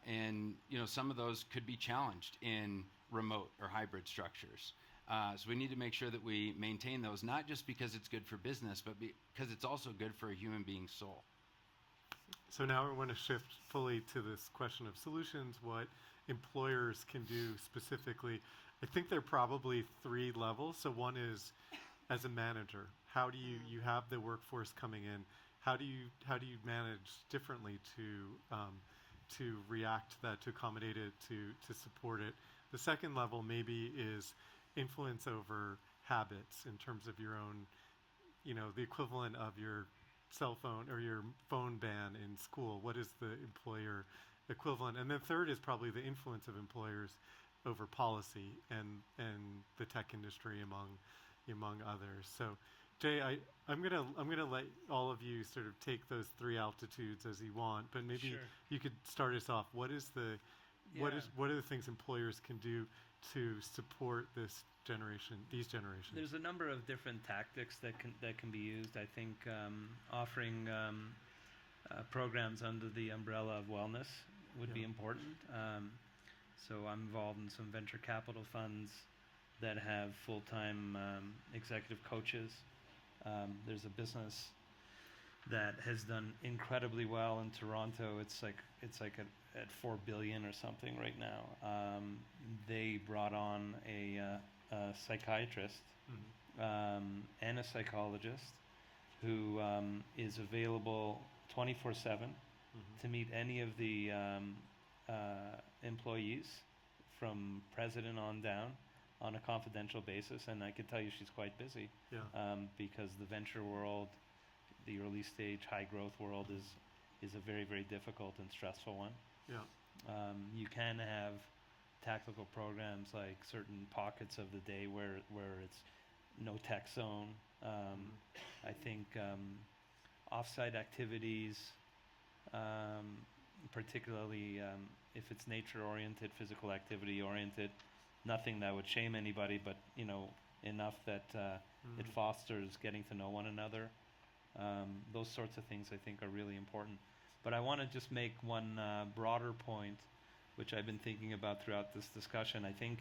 And some of those could be challenged in remote or hybrid structures. So we need to make sure that we maintain those, not just because it's good for business, but because it's also good for a human being's soul. So now we want to shift fully to this question of solutions, what employers can do specifically. I think there are probably 3 levels. So one is as a manager, how do you have the workforce coming in? How do you manage differently to react to that, to accommodate it, to support it? The second level maybe is influence over habits in terms of your own, the equivalent of your cell phone or your phone ban in school. What is the employer equivalent? And then third is probably the influence of employers over policy and the tech industry among others. So, Jay, I'm gonna let all of you sort of take those 3 altitudes as you want, but maybe you could start us off. What are the things employers can do to support these generations? There's a number of different tactics that can be used. I think offering programs under the umbrella of wellness would be important. So I'm involved in some venture capital funds that have full-time executive coaches. There's a business that has done incredibly well in Toronto. It's like at 4 billion or something right now. They brought on a psychiatrist and a psychologist who is available 24/7 to meet any of the employees from president on down on a confidential basis. And I can tell you she's quite busy because the venture world, the early stage high growth world is a very, very difficult and stressful one. You can have tactical programs like certain pockets of the day where it's no tech zone. I think offsite activities, particularly if it's nature oriented, physical activity oriented, nothing that would shame anybody, but enough that it fosters getting to know one another. Those sorts of things I think are really important. But I want to just make one broader point, which I've been thinking about throughout this discussion. I think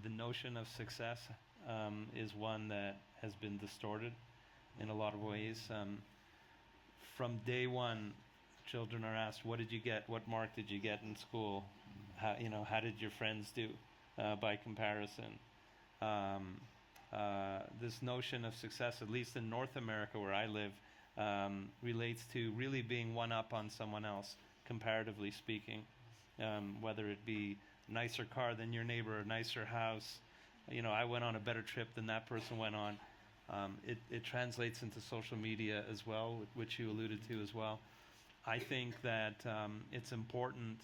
the notion of success is one that has been distorted in a lot of ways. From day one, children are asked, "What did you get? What mark did you get in school? How did your friends do?" By comparison, this notion of success, at least in North America where I live, relates to really being one up on someone else, comparatively speaking. Whether it be a nicer car than your neighbor, a nicer house, I went on a better trip than that person went on. It translates into social media as well, which you alluded to as well. I think that it's important,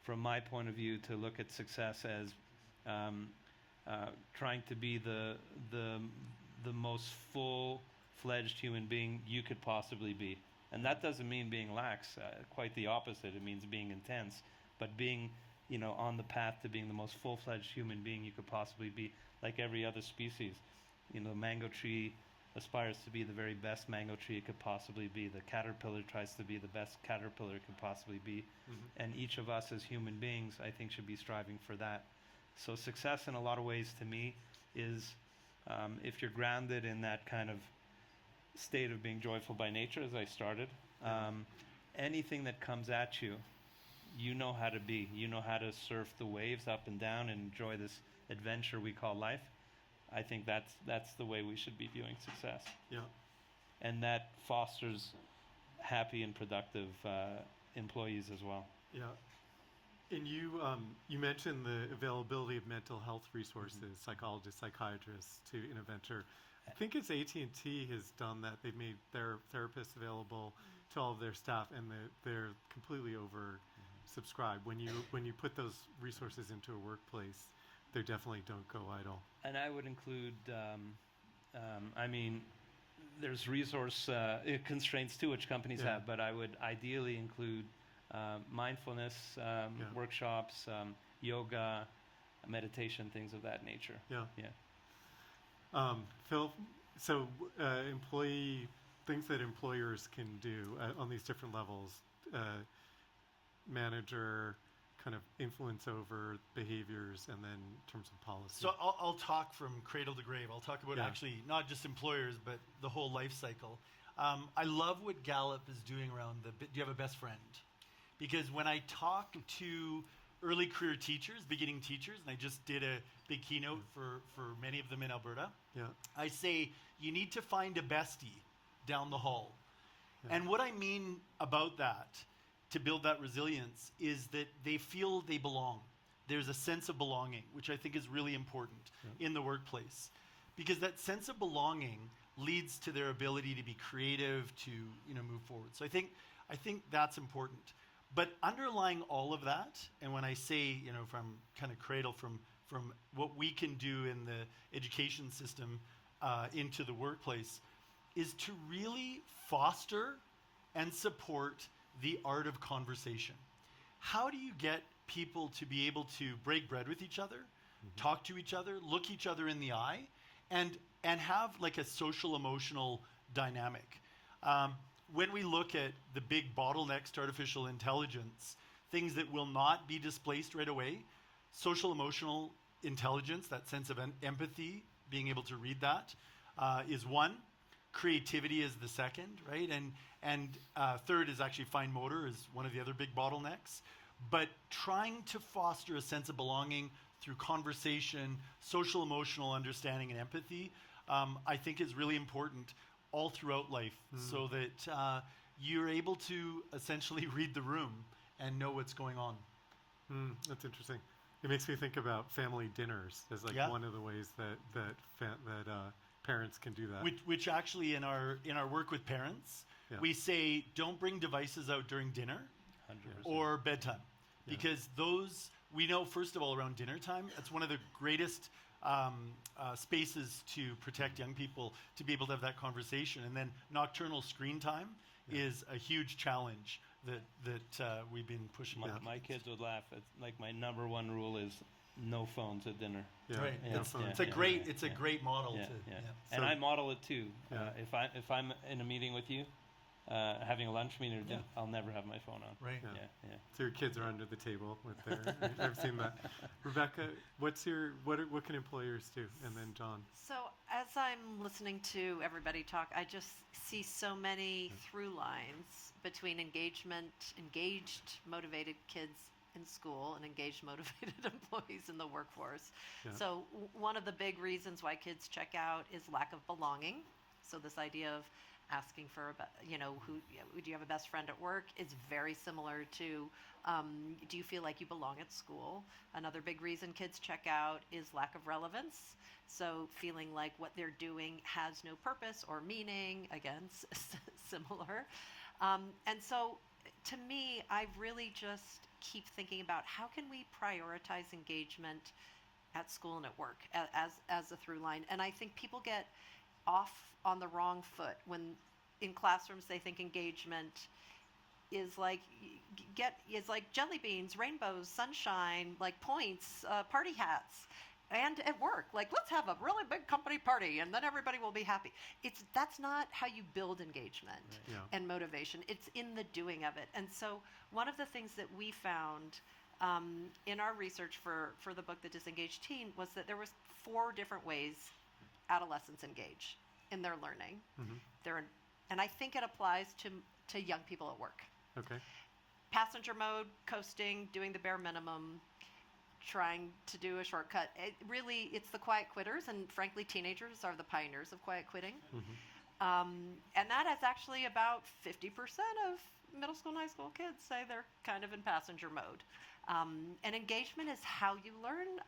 from my point of view, to look at success as trying to be the most full-fledged human being you could possibly be. And that doesn't mean being lax, quite the opposite. It means being intense, but being on the path to being the most full-fledged human being you could possibly be, like every other species. The mango tree aspires to be the very best mango tree it could possibly be. The caterpillar tries to be the best caterpillar it could possibly be. And each of us as human beings, I think, should be striving for that. So success in a lot of ways to me is if you're grounded in that kind of state of being joyful by nature, as I started, anything that comes at you, you know how to be. You know how to surf the waves up and down and enjoy this adventure we call life. I think that's the way we should be viewing success. Yeah. And that fosters happy and productive employees as well. Yeah. And you mentioned the availability of mental health resources, psychologists, psychiatrists to Innoventure. I think it's AT&T has done that. They've made their therapists available to all of their staff, and they're completely oversubscribed. When you put those resources into a workplace, they definitely don't go idle. And I would include, there's resource constraints too, which companies have, but I would ideally include mindfulness workshops, yoga, meditation, things of that nature. Phil, so things that employers can do on these different levels, manager, kind of influence over behaviors, and then in terms of policy. So I'll talk from cradle to grave. I'll talk about actually not just employers, but the whole life cycle. I love what Gallup is doing around do you have a best friend? Because when I talk to early career teachers, beginning teachers, and I just did a big keynote for many of them in Alberta, I say you need to find a bestie down the hall. And what I mean about that, to build that resilience, is that they feel they belong. There's a sense of belonging, which I think is really important in the workplace, because that sense of belonging leads to their ability to be creative, to move forward. So I think that's important. But underlying all of that, and when I say from kind of cradle, from what we can do in the education system into the workplace, is to really foster and support the art of conversation. How do you get people to be able to break bread with each other, talk to each other, look each other in the eye, and have like a social emotional dynamic? When we look at the big bottlenecks to artificial intelligence, things that will not be displaced right away, social emotional intelligence, that sense of empathy, being able to read that is one. Creativity is the second, right? And third is actually fine motor is one of the other big bottlenecks. But trying to foster a sense of belonging through conversation, social emotional understanding, and empathy, I think is really important all throughout life, so that you're able to essentially read the room and know what's going on. That's interesting. It makes me think about family dinners as like one of the ways that parents can do that. Which actually in our work with parents, we say don't bring devices out during dinner 100%. or bedtime, because those, we know first of all around dinner time, that's one of the greatest spaces to protect young people to be able to have that conversation. And then nocturnal screen time is a huge challenge that we've been pushing. My kids would laugh. It's like my number one rule is no phones at dinner. Right. No It's, phones. it's a great it's a great model. And I model it too. Yeah. If I'm in a meeting with you, having a lunch meeting or dinner, I'll never have my phone on. Right. Yeah. So your kids are under the table with their. I've seen that. Rebecca, what can employers do? And then John. So as I'm listening to everybody talk, I just see so many through lines between engaged, motivated kids in school and engaged, motivated employees in the workforce. Yeah. So one of the big reasons why kids check out is lack of belonging. So this idea of asking for, do you have a best friend at work is very similar to, do you feel like you belong at school? Another big reason kids check out is lack of relevance. So feeling like what they're doing has no purpose or meaning, again, similar. And so to me, I really just keep thinking about how can we prioritize engagement at school and at work as a through line. And I think people get off on the wrong foot when in classrooms they think engagement is like jelly beans, rainbows, sunshine, like points, party hats. And at work, like, let's have a really big company party and then everybody will be happy. That's not how you build engagement and motivation. It's in the doing of it. And so one of the things that we found in our research for the book, The Disengaged Teen, was that there was 4 different ways adolescents engage in their learning. And I think it applies to young people at work. Okay. Passenger mode, coasting, doing the bare minimum, trying to do a shortcut. It's the quiet quitters, and frankly, teenagers are the pioneers of quiet quitting. And that is actually about 50% of middle school and high school kids say they're kind of in passenger mode. And engagement is how you learn,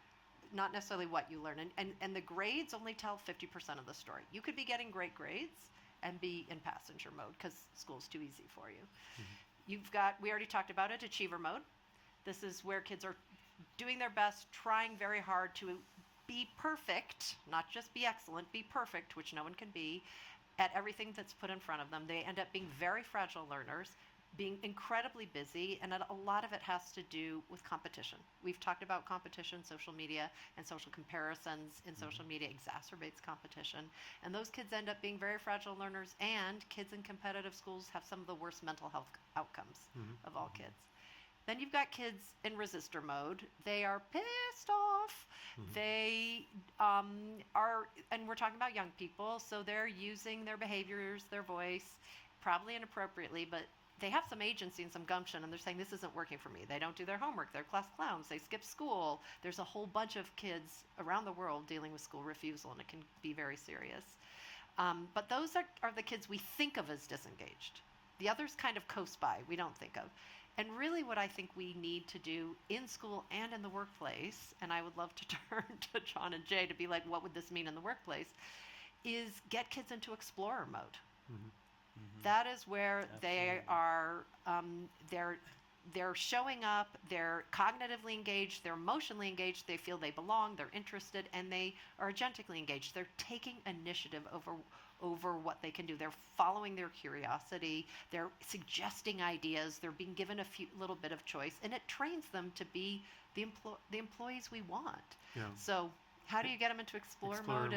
not necessarily what you learn. And the grades only tell 50% of the story. You could be getting great grades and be in passenger mode because school's too easy for you. We already talked about it, achiever mode. This is where kids are doing their best, trying very hard to be perfect, not just be excellent, be perfect, which no one can be, at everything that's put in front of them. They end up being very fragile learners, being incredibly busy, and a lot of it has to do with competition. We've talked about competition, social media, and social comparisons in social media exacerbates competition. And those kids end up being very fragile learners, and kids in competitive schools have some of the worst mental health outcomes of all kids. Then you've got kids in resistor mode. They are pissed off. They are, and we're talking about young people, so they're using their behaviors, their voice, probably inappropriately, but they have some agency and some gumption, and they're saying, this isn't working for me. They don't do their homework. They're class clowns. They skip school. There's a whole bunch of kids around the world dealing with school refusal, and it can be very serious. But those are the kids we think of as disengaged. The others kind of coast by, we don't think of. And really what I think we need to do in school and in the workplace, and I would love to turn to John and Jay to be like, what would this mean in the workplace, is get kids into explorer mode. That is where they are, they're showing up, they're cognitively engaged, they're emotionally engaged, they feel they belong, they're interested, and they are agentically engaged. They're taking initiative over what they can do. They're following their curiosity, they're suggesting ideas, they're being given a little bit of choice, and it trains them to be the employees we want. So how do you get them into explorer mode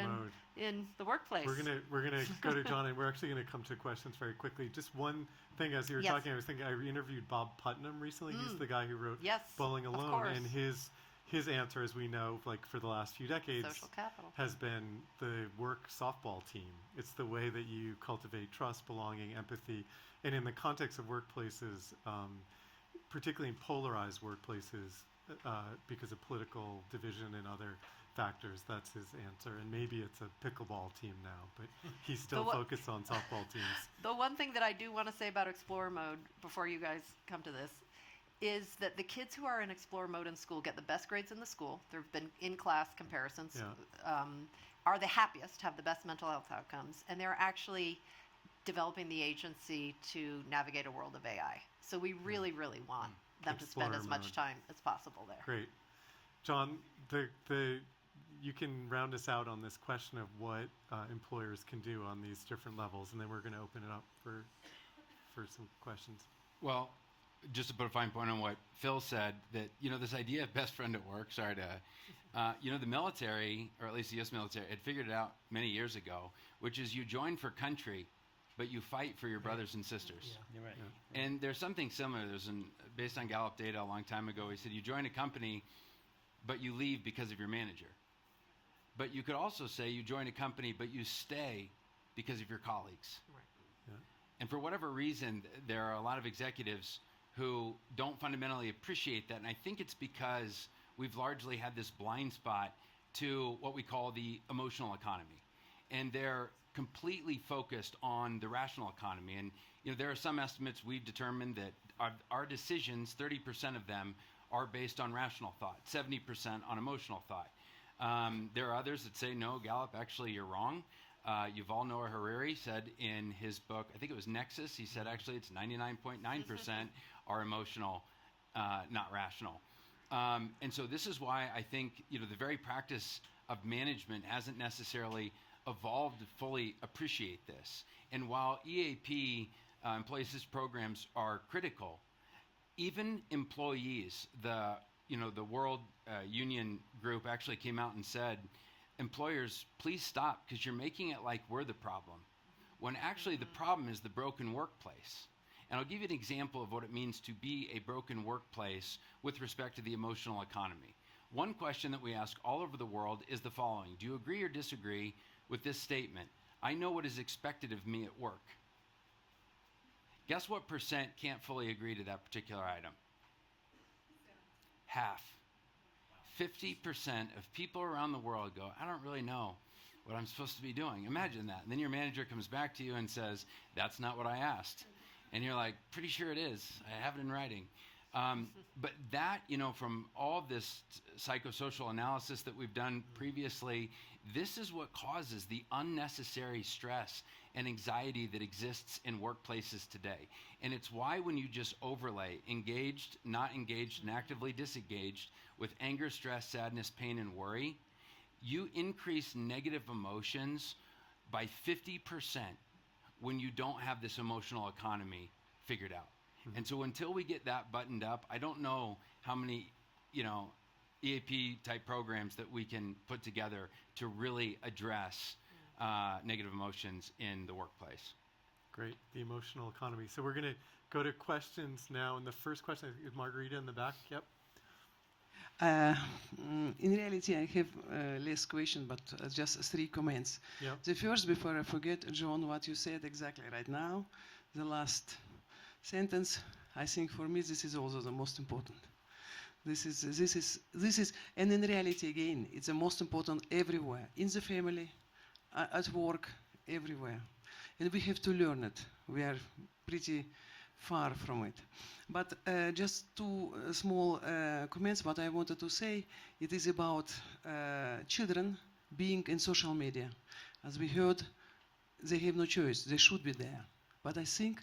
in the workplace? We're gonna go to John, and we're actually gonna come to questions very quickly. Just one thing, as you were talking, I was thinking I interviewed Bob Putnam recently. He's the guy who wrote Bowling Alone, and his his answer, as we know, like for the last few decades, Social capital. has been the work softball team. It's the way that you cultivate trust, belonging, empathy, and in the context of workplaces, particularly in polarized workplaces, because of political division and other factors, that's his answer. And maybe it's a pickleball team now, but he's still focused on softball teams. The one thing that I do want to say about Explorer Mode before you guys come to this is that the kids who are in Explorer Mode in school get the best grades in the school. There have been in-class comparisons. Are the happiest, have the best mental health outcomes, and they're actually developing the agency to navigate a world of AI. So we really, really want them to spend as much time as possible there. Great. John, you can round us out on this question of what employers can do on these different levels, and then we're going to open it up for some questions. Well, just to put a fine point on what Phil said, that, this idea of best friend at work, the military, or at least the U.S. military, had figured it out many years ago, which is you join for country, but you fight for your brothers and sisters. Yeah, you're right. Yeah. And there's something similar. Based on Gallup data a long time ago, he said you join a company, but you leave because of your manager. But you could also say you join a company, but you stay because of your colleagues. Right. Yeah. And for whatever reason, there are a lot of executives who don't fundamentally appreciate that. And I think it's because we've largely had this blind spot to what we call the emotional economy. And they're completely focused on the rational economy. And there are some estimates we've determined that our decisions, 30% of them, are based on rational thought, 70% on emotional thought. There are others that say, no, Gallup, actually, you're wrong. Yuval Noah Harari said in his book, I think it was Nexus, he said actually it's 99.9% are emotional, not rational. And so this is why I think the very practice of management hasn't necessarily evolved to fully appreciate this. And while EAP, employee assistance programs, are critical, even employees, the World Union Group actually came out and said, employers, please stop, because you're making it like we're the problem, when actually the problem is the broken workplace. And I'll give you an example of what it means to be a broken workplace with respect to the emotional economy. One question that we ask all over the world is the following: do you agree or disagree with this statement? I know what is expected of me at work. Guess what percent can't fully agree to that particular item? Half. 50% of people around the world go, I don't really know what I'm supposed to be doing. Imagine that. And then your manager comes back to you and says, that's not what I asked. And you're like, pretty sure it is. I have it in writing. But that, from all of this psychosocial analysis that we've done previously, this is what causes the unnecessary stress and anxiety that exists in workplaces today. And it's why when you just overlay engaged, not engaged, and actively disengaged with anger, stress, sadness, pain, and worry, you increase negative emotions by 50% when you don't have this emotional economy figured out. Mm-hmm. And so until we get that buttoned up, I don't know how many, EAP type programs that we can put together to really address negative emotions in the workplace. Great, the emotional economy. So we're going to go to questions now. And the first question is Margarita in the back. Yep. In reality, I have less question, but just 3 comments. Yep. The first, before I forget, John, what you said exactly right now, the last sentence, I think for me this is also the most important. This is, and in reality, again, it's the most important everywhere, in the family, at work, everywhere. And we have to learn it. We are pretty far from it. But just 2 small comments, what I wanted to say, it is about children being in social media. As we heard, they have no choice, they should be there. But I think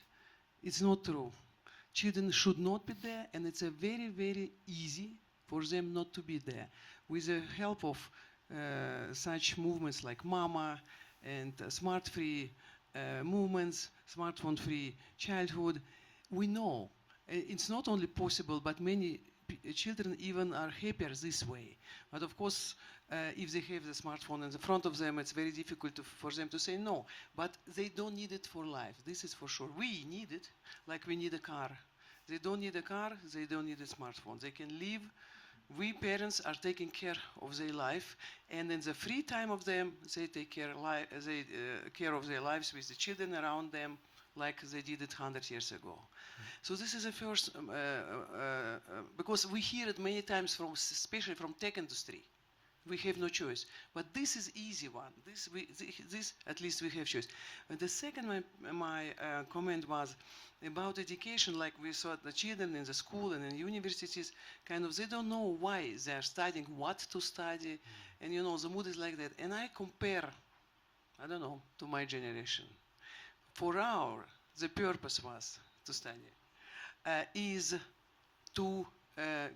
it's not true. Children should not be there, and it's a very, very easy for them not to be there. With the help of such movements like MAMA and smart-free movements, smartphone-free childhood, we know it's not only possible, but many children even are happier this way. But of course, if they have the smartphone in the front of them, it's very difficult for them to say no. But they don't need it for life. This is for sure. We need it, like we need a car. They don't need a car. They don't need a smartphone. They can live we parents are taking care of their life, and in the free time of them, they take care, care of their lives with the children around them, like they did it 100 years ago. So this is the first, because we hear it many times from, especially from tech industry. We have no choice. But this is easy one. This at least we have choice. And the second, my comment was about education. Like we saw the children in the school and in universities, kind of they don't know why they are studying, what to study, and you know the mood is like that. And I compare, I don't know, to my generation. For the purpose was to study, is to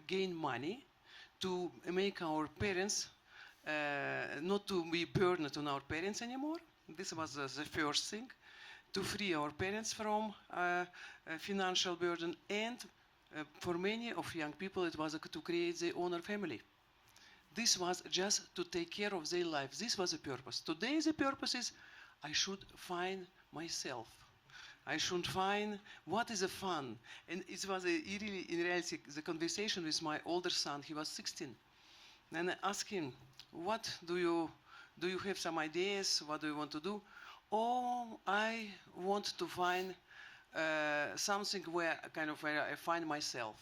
gain money, to make our parents, not to be burdened on our parents anymore. This was the first thing, to free our parents from financial burden, and for many of young people it was to create their own family. This was just to take care of their life. This was the purpose. Today the purpose is I should find myself. I should find what is the fun. And it was really, in reality, the conversation with my older son. He was 16. And I asked him, what do you have some ideas? What do you want to do? Oh, I want to find something where I find myself.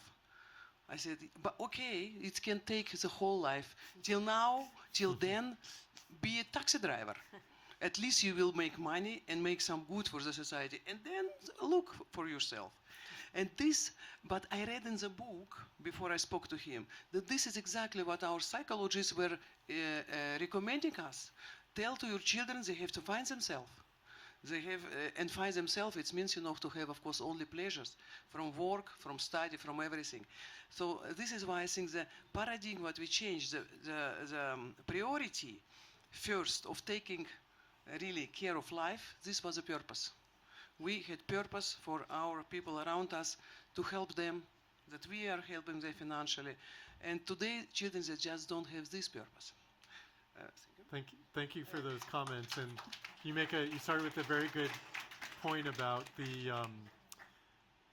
I said, but okay, it can take the whole life. Till now, till then, be a taxi driver. At least you will make money and make some good for the society, and then look for yourself. And this, but I read in the book, before I spoke to him, that this is exactly what our psychologists were recommending us. Tell to your children they have to find themselves. They have, and find themselves, it means, to have, of course, only pleasures from work, from study, from everything. So this is why I think the paradigm what we changed, the priority first of taking really care of life, this was a purpose. We had purpose for our people around us to help them, that we are helping them financially. And today, children, they just don't have this purpose. Thank you for those comments. And you started with a very good point about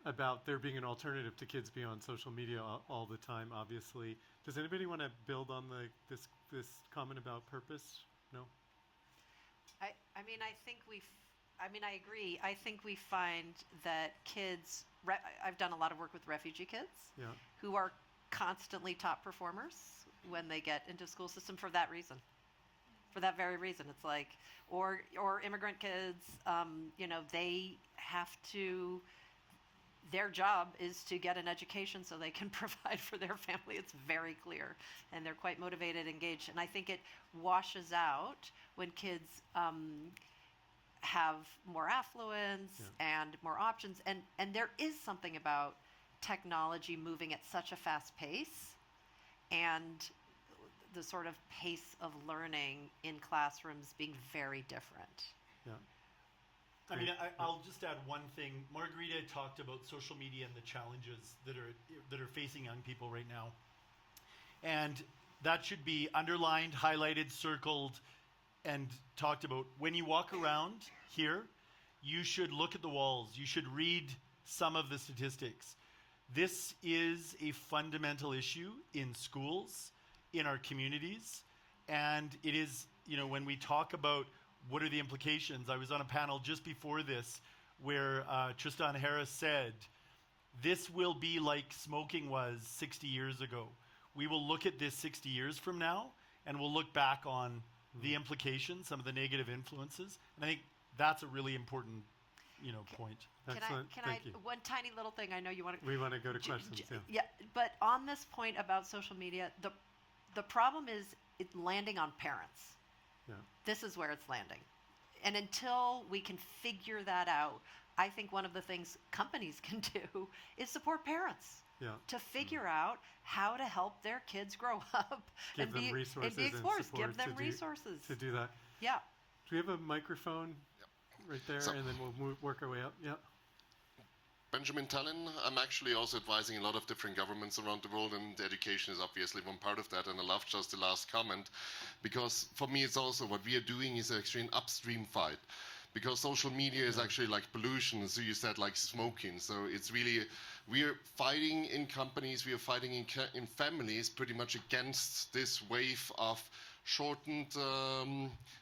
about there being an alternative to kids being on social media all the time, obviously. Does anybody want to build on this comment about purpose? No? I agree. I think we find that kids, I've done a lot of work with refugee kids who are constantly top performers when they get into school system for that reason. For that very reason. It's like, or immigrant kids, they have to, their job is to get an education so they can provide for their family. It's very clear. And they're quite motivated, engaged. And I think it washes out when kids have more affluence and more options. And there is something about technology moving at such a fast pace, and the sort of pace of learning in classrooms being very different. Yeah. I mean, I'll just add one thing. Margarita talked about social media and the challenges that are facing young people right now. And that should be underlined, highlighted, circled, and talked about. When you walk around here, you should look at the walls. You should read some of the statistics. This is a fundamental issue in schools, in our communities, and it is, when we talk about what are the implications, I was on a panel just before this where Tristan Harris said, this will be like smoking was 60 years ago. We will look at this 60 years from now, and we'll look back on the implications, some of the negative influences, and I think that's a really important, point. Excellent. Thank you. One tiny little thing, I know you want to... We want to go to questions, Yeah, but on this point about social media, the problem is it's landing on parents. Yeah. This is where it's landing. And until we can figure that out, I think one of the things companies can do is support parents to figure out how to help their kids grow up and be explorers. Give them resources to do that. Yeah. Do we have a microphone right there, and then we'll work our way up? Yeah. Benjamin Tallinn. I'm actually also advising a lot of different governments around the world, and education is obviously one part of that. And I love just the last comment, because for me it's also what we are doing is actually an upstream fight. because social media is actually like pollution. So you said like smoking. So it's really, we are fighting in companies, we are fighting in families pretty much against this wave of shortened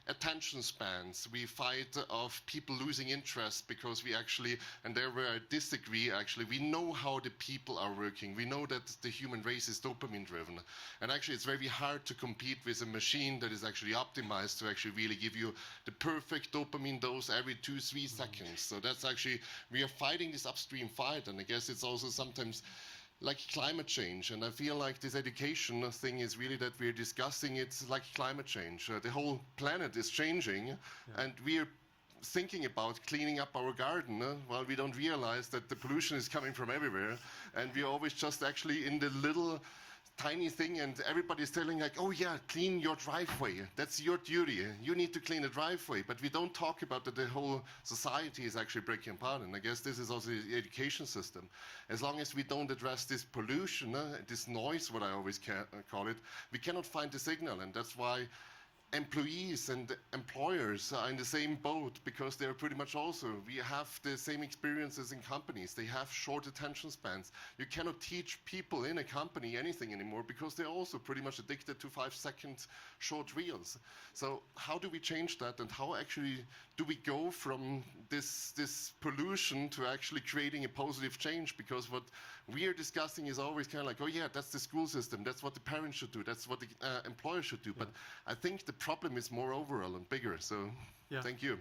attention spans. We fight of people losing interest because we actually, and there where I disagree actually, we know how the people are working. We know that the human race is dopamine driven. And actually it's very hard to compete with a machine that is actually optimized to actually really give you the perfect dopamine dose every 2-3 seconds. So that's actually, we are fighting this upstream fight, and I guess it's also sometimes like climate change, and I feel like this education thing is really that we're discussing it's like climate change. The whole planet is changing, and we're thinking about cleaning up our garden while we don't realize that the pollution is coming from everywhere, and we're always just actually in the little tiny thing, and everybody's telling like, oh yeah, clean your driveway. That's your duty. You need to clean the driveway. But we don't talk about that the whole society is actually breaking apart. And I guess this is also the education system. As long as we don't address this pollution, this noise, what I always call it, we cannot find the signal. And that's why employees and employers are in the same boat, because they're pretty much also, we have the same experiences in companies. They have short attention spans. You cannot teach people in a company anything anymore because they're also pretty much addicted to 5-second short reels. So how do we change that, and how actually do we go from this pollution to actually creating a positive change? Because what we are discussing is always kind of like, oh yeah, that's the school system, that's what the parents should do, that's what the employer should do. But I think the problem is more overall and bigger. So thank you.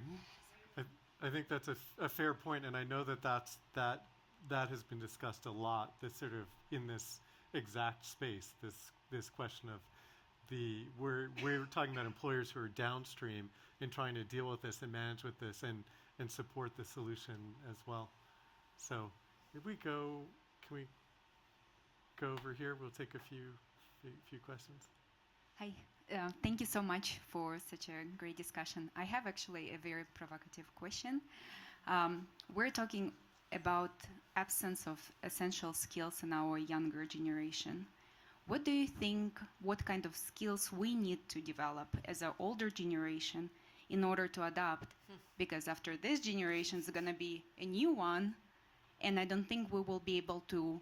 I think that's a fair point, and I know that that has been discussed a lot. This sort of in this exact space, this question of we're talking about employers who are downstream in trying to deal with this and manage with this and support the solution as well. So if we go, can we go over here? We'll take a few questions. Hi. Thank you so much for such a great discussion. I have actually a very provocative question. We're talking about absence of essential skills in our younger generation. What do you think, what kind of skills we need to develop as an older generation in order to adapt? Because after this generation is going to be a new one, and I don't think we will be able to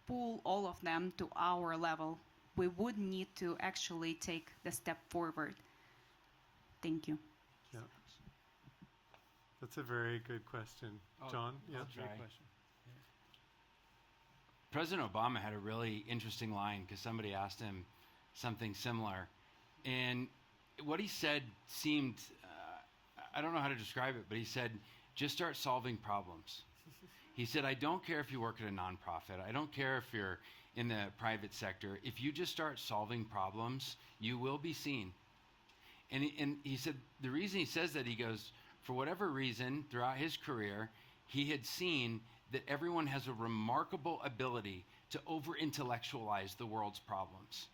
pull all of them to our level. We would need to actually take the step forward. Thank you. Yeah. That's a very good question. John? I'll try. Great question. President Obama had a really interesting line because somebody asked him something similar. And what he said seemed, I don't know how to describe it, but he said, just start solving problems. He said, I don't care if you work at a nonprofit. I don't care if you're in the private sector. If you just start solving problems, you will be seen. And he said, the reason he says that, he goes, for whatever reason, throughout his career, he had seen that everyone has a remarkable ability to over-intellectualize the world's problems.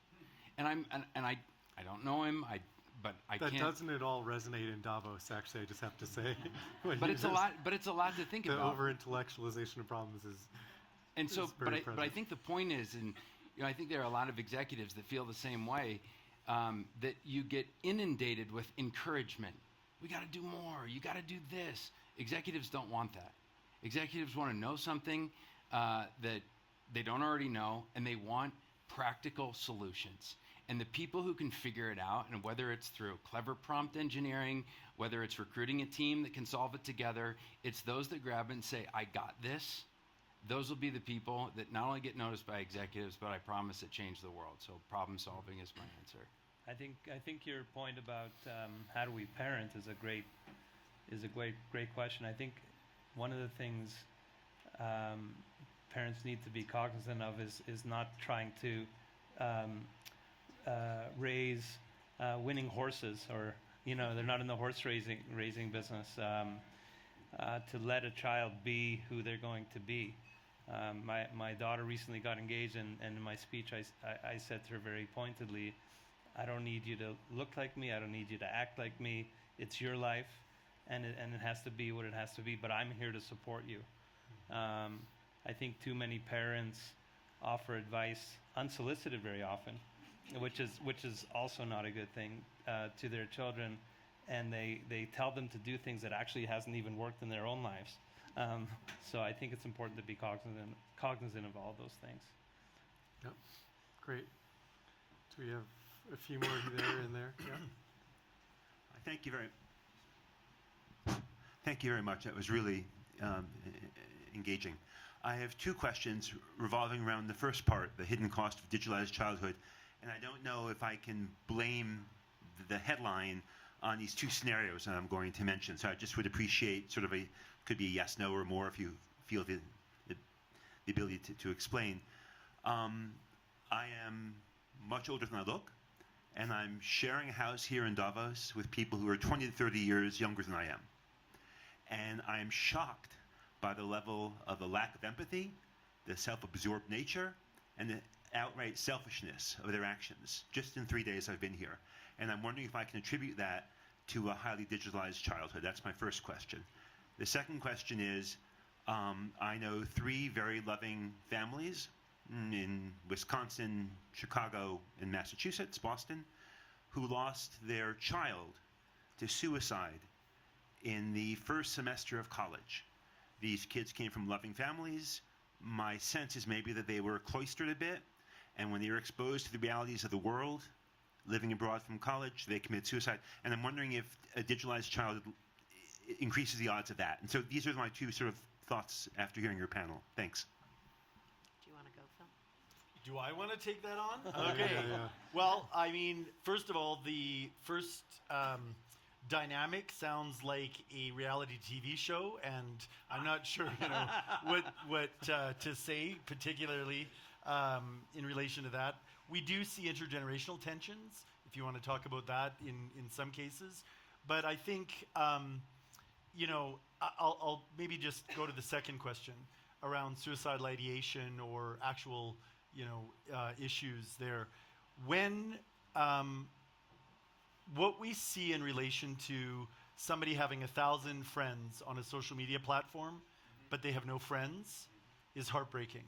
And I don't know him, but I can't. Doesn't it all resonate in Davos? Actually, I just have to say. But it's a lot. But it's a lot to think about. The over-intellectualization of problems is. And so, but I think the point is, and I think there are a lot of executives that feel the same way, that you get inundated with encouragement. We got to do more. You got to do this. Executives don't want that. Executives want to know something that they don't already know, and they want practical solutions. And the people who can figure it out, and whether it's through clever prompt engineering, whether it's recruiting a team that can solve it together, it's those that grab it and say, I got this. Those will be the people that not only get noticed by executives, but I promise it change the world. So problem solving is my answer. I think your point about how do we parent is a great question. I think one of the things parents need to be cognizant of is not trying to raise winning horses, or they're not in the horse raising business. To let a child be who they're going to be. My daughter recently got engaged, and in my speech I said to her very pointedly, I don't need you to look like me, I don't need you to act like me. It's your life, and it has to be what it has to be, but I'm here to support you. I think too many parents offer advice unsolicited very often, which is also not a good thing, to their children, and they tell them to do things that actually hasn't even worked in their own lives. So I think it's important to be cognizant of all those things. Yep. Great. Do we have a few more there and there? Yeah. Thank you very much. That was really engaging. I have two questions revolving around the first part, the hidden cost of digitalized childhood. And I don't know if I can blame the headline on these two scenarios that I'm going to mention. So I just would appreciate sort of could be a yes, no, or more if you feel the ability to explain. I am much older than I look, and I'm sharing a house here in Davos with people who are 20 to 30 years younger than I am. And I am shocked by the level of the lack of empathy, the self-absorbed nature, and the outright selfishness of their actions, just in 3 days I've been here. And I'm wondering if I can attribute that to a highly digitalized childhood. That's my first question. The second question is, I know 3 very loving families in Wisconsin, Chicago, and Massachusetts, Boston, who lost their child to suicide in the first semester of college. These kids came from loving families. My sense is maybe that they were cloistered a bit, and when they were exposed to the realities of the world, living abroad from college, they committed suicide. And I'm wondering if a digitalized child increases the odds of that. And so these are my two sort of thoughts after hearing your panel. Thanks. Do you want to go, Phil? Do I want to take that on? Okay. Yeah. Well, I mean, first of all, the first dynamic sounds like a reality TV show, and I'm not sure, what to say particularly in relation to that. We do see intergenerational tensions, if you want to talk about that in some cases. But I think, I'll maybe just go to the second question around suicidal ideation or actual, issues there. When what we see in relation to somebody having 1,000 friends on a social media platform, but they have no friends, is heartbreaking.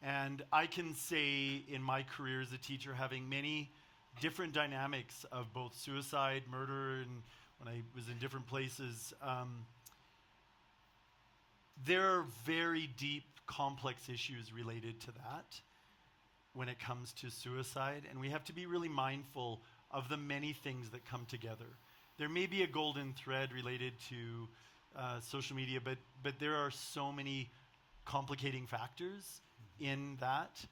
And I can say in my career as a teacher, having many different dynamics of both suicide, murder, and when I was in different places, there are very deep, complex issues related to that when it comes to suicide. And we have to be really mindful of the many things that come together. There may be a golden thread related to social media, but there are so many complicating factors in that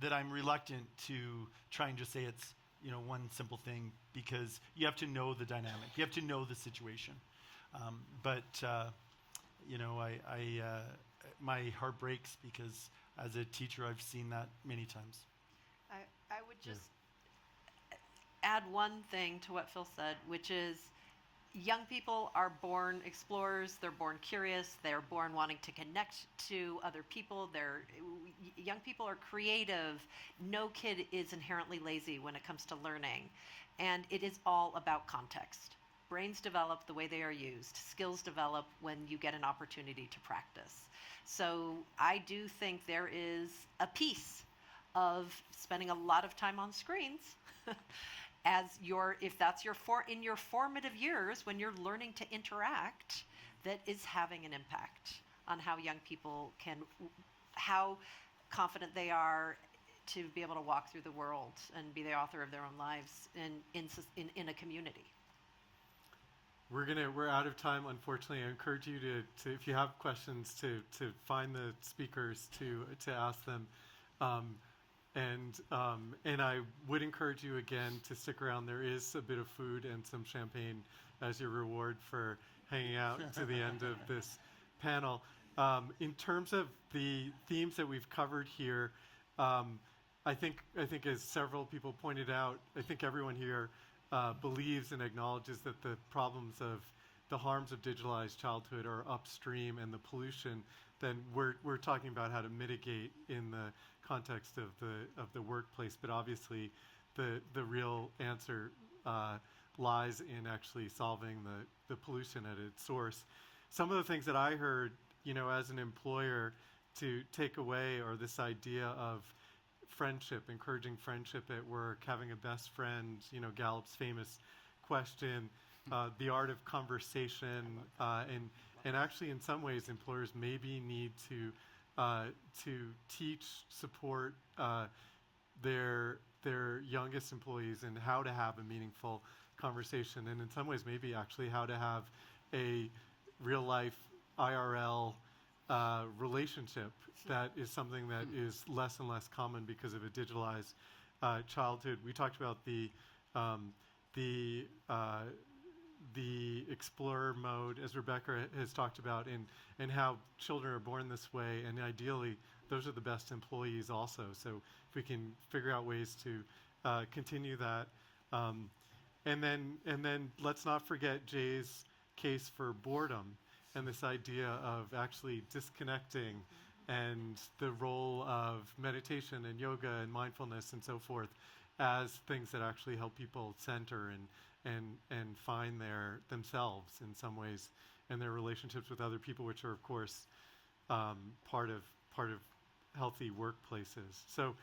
that I'm reluctant to try and just say it's one simple thing, because you have to know the dynamic, you have to know the situation. My heart breaks because as a teacher I've seen that many times. I would just add one thing to what Phil said, which is young people are born explorers, they're born curious, they're born wanting to connect to other people, young people are creative. No kid is inherently lazy when it comes to learning, and it is all about context. Brains develop the way they are used. Skills develop when you get an opportunity to practice. So I do think there is a piece of spending a lot of time on screens if that's in your formative years when you're learning to interact, that is having an impact on how young people how confident they are to be able to walk through the world and be the author of their own lives in a community. We're out of time, unfortunately. I encourage you to if you have questions, to find the speakers to ask them. And I would encourage you again to stick around. There is a bit of food and some champagne as your reward for hanging out to the end of this panel. In terms of the themes that we've covered here, I think as several people pointed out, I think everyone here believes and acknowledges that the problems of the harms of digitalized childhood are upstream, and the pollution then we're talking about how to mitigate in the context of the workplace. But obviously the real answer lies in actually solving the pollution at its source. Some of the things that I heard, as an employer, to take away are this idea of friendship, encouraging friendship at work, having a best friend, Gallup's famous question, the art of conversation, and actually in some ways employers maybe need to teach, support their youngest employees in how to have a meaningful conversation, and in some ways maybe actually how to have a real life IRL relationship that is something that is less and less common because of a digitalized childhood. We talked about the explorer mode, as Rebecca has talked about, and how children are born this way, and ideally those are the best employees also. So if we can figure out ways to continue that, and then let's not forget Jay's case for boredom and this idea of actually disconnecting and the role of meditation and yoga and mindfulness and so forth as things that actually help people center and find themselves in some ways and their relationships with other people, which are of course part of healthy workplaces. So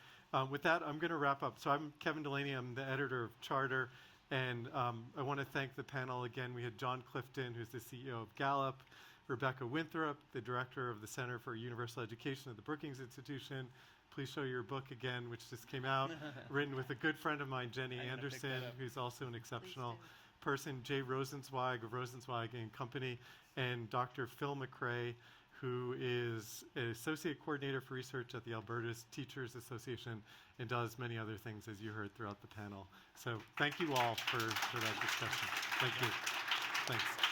with that, I'm going to wrap up. So I'm Kevin Delaney. I'm the editor of Charter, and I want to thank the panel again. We had Jon Clifton, who's the CEO of Gallup, Rebecca Winthrop, the director of the Center for Universal Education at the Brookings Institution. Please show your book again, which just came out, written with a good friend of mine, Jenny Anderson, who's also an exceptional person, Jay Rosenzweig of Rosenzweig and Company, and Dr. Phil McRae, who is an associate coordinator for research at the Alberta Teachers Association and does many other things, as you heard throughout the panel. So thank you all for that discussion. Thank you. Thanks.